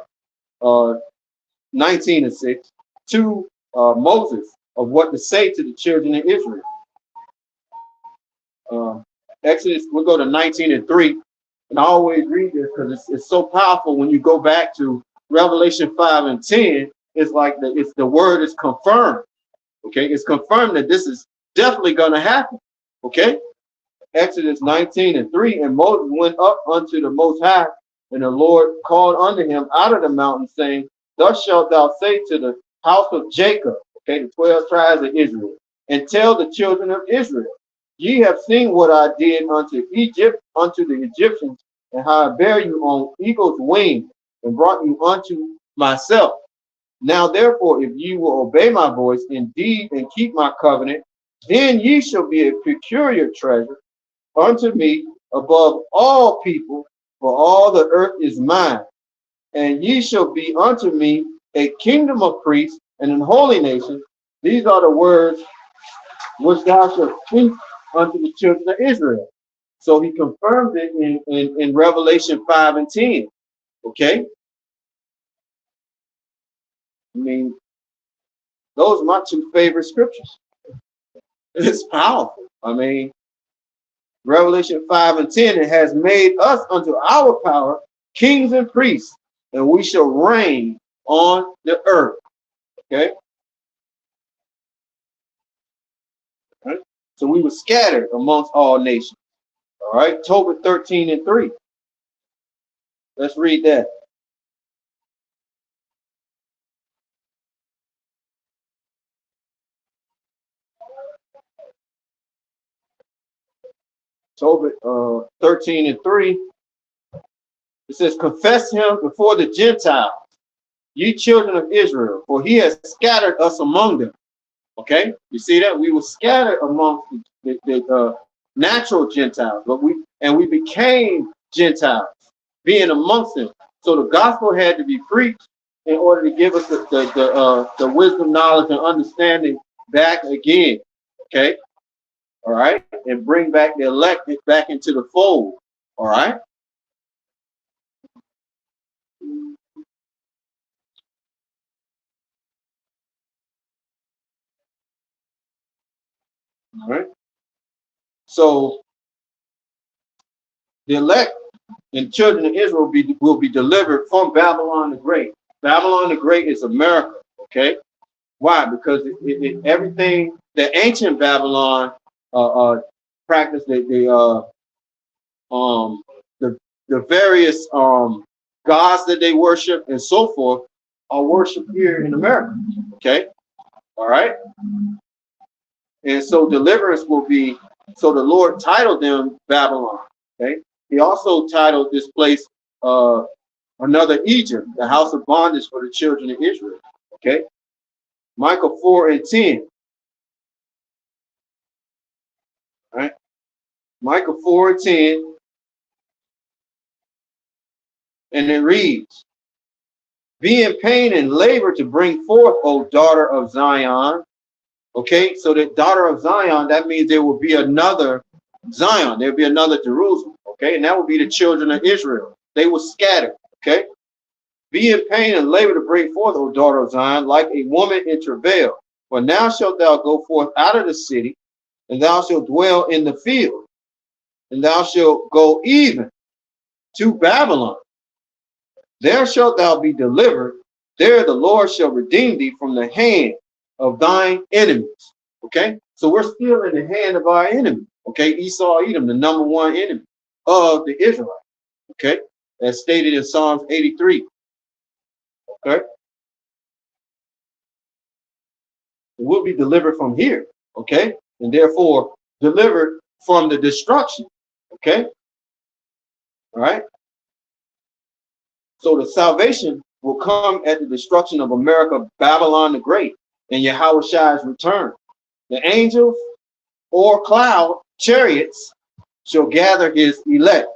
19 and 6 to Moses of what to say to the children of Israel. Exodus, we'll go to 19 and 3. And I always read this because it's so powerful when you go back to Revelation 5 and 10. It's like the word is confirmed. Okay, it's confirmed that this is definitely going to happen. Okay, Exodus 19 and 3. And Moses went up unto the Most High, and the Lord called unto him out of the mountain, saying, Thus shalt thou say to the house of Jacob, okay, the 12 tribes of Israel, and tell the children of Israel, ye have seen what I did unto Egypt, unto the Egyptians, and how I bare you on eagle's wings, and brought you unto myself. Now therefore, if ye will obey my voice indeed, and keep my covenant, then ye shall be a peculiar treasure unto me above all people, for all the earth is mine. And ye shall be unto me a kingdom of priests and an holy nation. These are the words which thou shalt speak unto the children of Israel. So he confirmed it in Revelation 5 and 10. Okay? I mean, those are my two favorite scriptures. It's powerful. I mean, Revelation 5 and 10, it has made us unto our power kings and priests, and we shall reign on the earth. Okay? All right? So we were scattered amongst all nations. All right, Tobit 13 and 3. Let's read that. Tobit 13 and 3. It says, confess him before the Gentiles, ye children of Israel, for he has scattered us among them. Okay, you see that? We were scattered amongst the natural Gentiles, but we became Gentiles, being amongst them. So the gospel had to be preached in order to give us the wisdom, knowledge, and understanding back again. Okay, all right, and bring back the elected back into the fold. All right. All right. So the elect and children of Israel will be delivered from Babylon the Great. Babylon the Great is America. Okay. Why? Because everything the ancient Babylon practiced, the various gods that they worship and so forth are worshipped here in America. Okay. All right. And so deliverance will be, so the Lord titled them Babylon. Okay. He also titled this place another Egypt, the house of bondage for the children of Israel. Okay. Micah 4 and 10. All right. Micah 4 and 10. And it reads, be in pain and labor to bring forth, O daughter of Zion. Okay, so the daughter of Zion, that means there will be another Zion. There will be another Jerusalem. Okay, and that will be the children of Israel. They were scattered. Okay, be in pain and labor to bring forth, O daughter of Zion, like a woman in travail. For now shalt thou go forth out of the city, and thou shalt dwell in the field, and thou shalt go even to Babylon. There shalt thou be delivered. There the Lord shall redeem thee from the hand of thine enemies. Okay, so we're still in the hand of our enemy. Okay, Esau, Edom, the number one enemy. of the Israelites. Okay, as stated in Psalms 83. Okay, will be delivered from here. Okay, and therefore delivered from the destruction. Okay, all right. So the salvation will come at the destruction of America, Babylon the Great, and Yahweh return. The angels or cloud chariots shall gather his elect.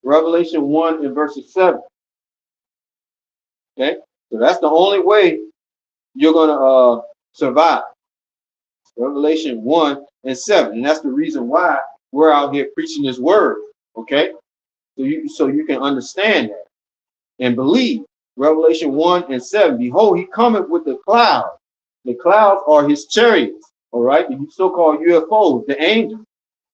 Revelation 1 and verses 7. Okay, so that's the only way you're gonna survive. Revelation 1 and 7, and that's the reason why we're out here preaching this word. Okay, so you can understand that and believe. Revelation 1 and 7. Behold, he cometh with the clouds. The clouds are his chariots. All right, the so-called UFOs, the angels.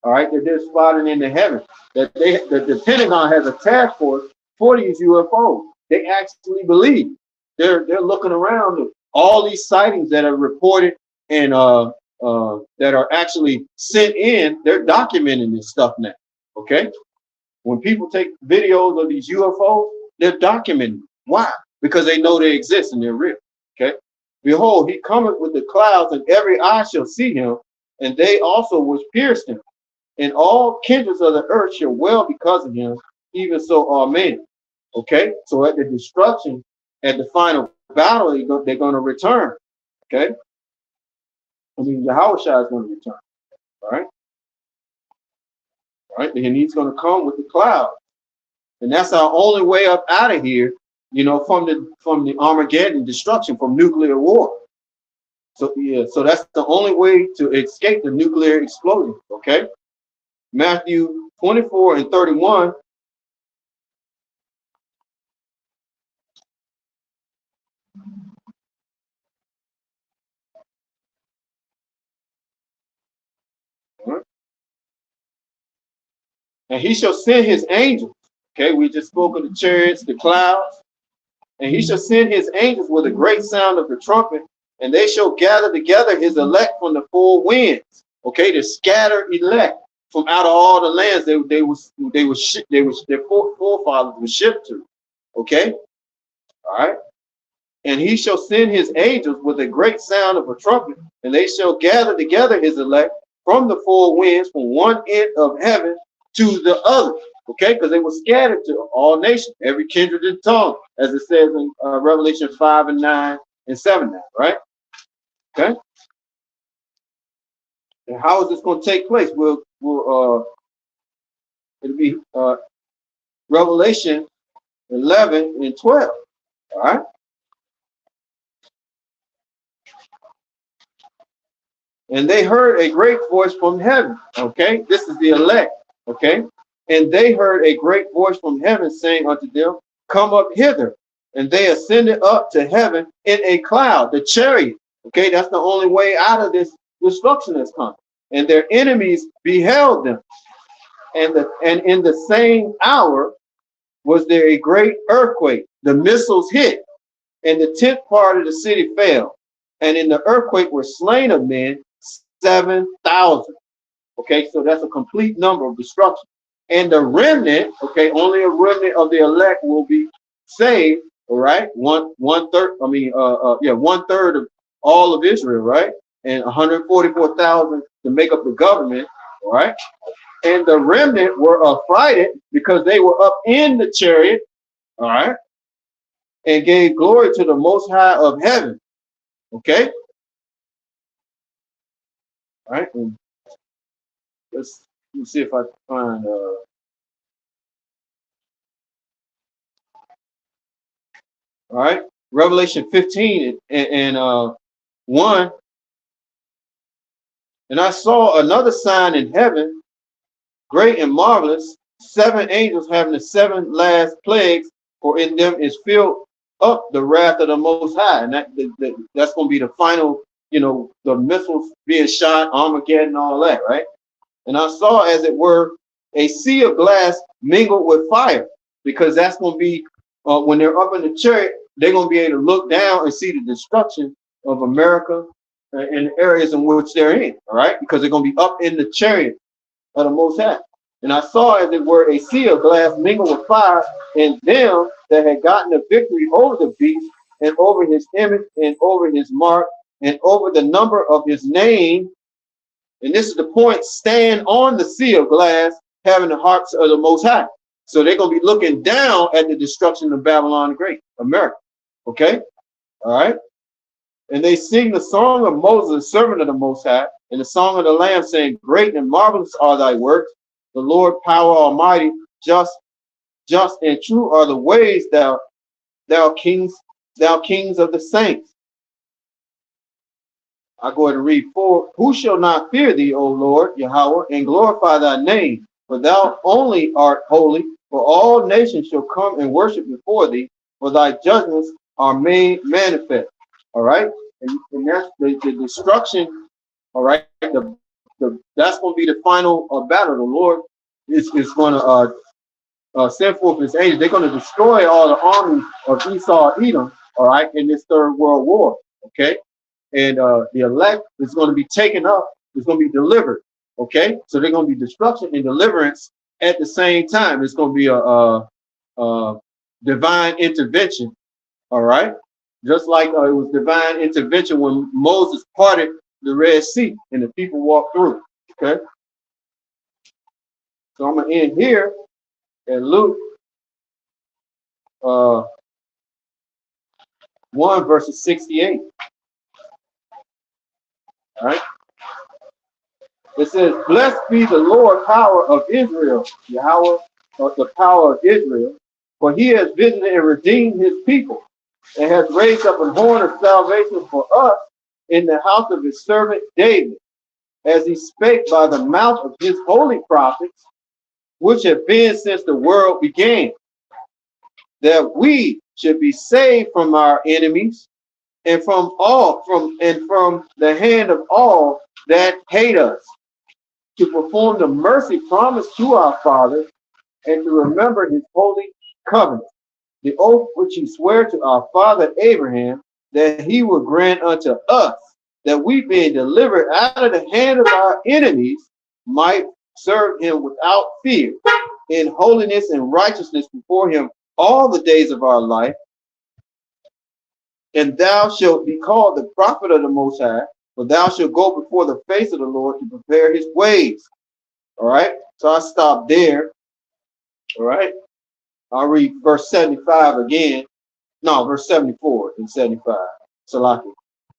All right, that they're spotted in the heaven. That the Pentagon has a task force for these UFOs. They actually believe. They're looking around at all these sightings that are reported and that are actually sent in. They're documenting this stuff now. Okay, when people take videos of these UFOs, they're documenting. Why? Because they know they exist and they're real. Okay. Behold, he cometh with the clouds, and every eye shall see him, and they also which pierced him. And all kindreds of the earth shall wail because of him, even so amen. Okay. So at the destruction, at the final battle, they're going to return. Okay. I mean, Yahweh is going to return. All right. All right. And he's going to come with the clouds. And that's our only way up out of here, you know, from the Armageddon destruction, from nuclear war. So yeah, so that's the only way to escape the nuclear explosion. Okay, Matthew 24 and 31. And he shall send his angels. Okay, we just spoke of the chariots, the clouds. And he shall send his angels with a great sound of the trumpet, and they shall gather together his elect from the four winds. Okay, the scattered elect from out of all the lands their forefathers were shipped to. Okay, all right. And he shall send his angels with a great sound of a trumpet, and they shall gather together his elect from the four winds, from one end of heaven to the other. Okay, because they were scattered to all nations, every kindred and tongue, as it says in Revelation 5 and 9 and 7 now, right? Okay. And how is this going to take place? It'll be Revelation 11 and 12. All right. And they heard a great voice from heaven. Okay, this is the elect. Okay. And they heard a great voice from heaven saying unto them, come up hither. And they ascended up to heaven in a cloud, the chariot. Okay, that's the only way out of this destruction that's coming. And their enemies beheld them. And in the same hour was there a great earthquake. The missiles hit, and the 10th part of the city fell. And in the earthquake were slain of men 7,000. Okay, so that's a complete number of destruction. And the remnant, okay, only a remnant of the elect will be saved. All right, one third of all of Israel, right, and 144,000 to make up the government. All right, and the remnant were affrighted because they were up in the chariot. All right, and gave glory to the Most High of heaven. Okay, all right. And let's see if I can find. All right, Revelation 15 and 1. And I saw another sign in heaven, great and marvelous, 7 angels having the 7 last plagues, for in them is filled up the wrath of the Most High. And that's going to be the final, you know, the missiles being shot, Armageddon, all that, right? And I saw, as it were, a sea of glass mingled with fire, because that's going to be, when they're up in the chariot, they're going to be able to look down and see the destruction of America and the areas in which they're in, all right? Because they're going to be up in the chariot of the Most High. And I saw as it were a sea of glass mingled with fire, and them that had gotten the victory over the beast, and over his image, and over his mark, and over the number of his name. And this is the point: stand on the sea of glass, having the hearts of the Most High. So they're going to be looking down at the destruction of Babylon the Great, America. Okay? All right? And they sing the song of Moses, the servant of the Most High, and the song of the Lamb, saying, great and marvelous are thy works, the Lord power almighty, just and true are the ways thou kings of the saints. I go ahead and read 4. Who shall not fear thee, O Lord, Yahweh, and glorify thy name? For thou only art holy, for all nations shall come and worship before thee, for thy judgments are made manifest. All right? And that's the destruction. All right? That's going to be the final battle. The Lord is going to send forth his angels. They're going to destroy all the armies of Esau, Edom, all right, in this third world war. Okay? And the elect is going to be taken up, it's going to be delivered. Okay, so they're going to be destruction and deliverance at the same time. It's going to be a divine intervention. All right, just like it was divine intervention when Moses parted the Red Sea and the people walked through. Okay, so I'm going to end here at Luke 1 verses 68. All right. It says, blessed be the Lord power of Israel, Yahweh, or the power of Israel, for he has visited and redeemed his people, and has raised up an horn of salvation for us in the house of his servant David, as he spake by the mouth of his holy prophets, which have been since the world began, that we should be saved from our enemies, and from the hand of all that hate us, to perform the mercy promised to our fathers, and to remember his holy covenant, the oath which he sware to our father Abraham, that he would grant unto us, that we being delivered out of the hand of our enemies, might serve him without fear, in holiness and righteousness before him all the days of our life. And thou shalt be called the prophet of the Most High, for thou shalt go before the face of the Lord to prepare his ways. All right, so I stop there. All right, I'll read verse 75 again. No, verse 74 and 75. Salaki.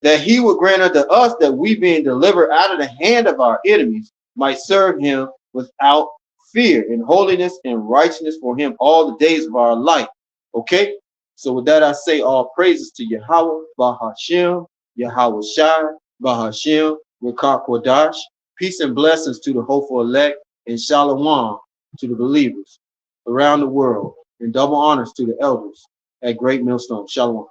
That he would grant unto us that we being delivered out of the hand of our enemies might serve him without fear, in holiness and righteousness for him all the days of our life. Okay, so with that I say all praises to Yahweh, Bahashem, Yahweh Shai, Bahashem, Rekah Kodash. Peace and blessings to the hopeful elect, and shalom to the believers around the world, and double honors to the elders at Great Millstone. Shalom.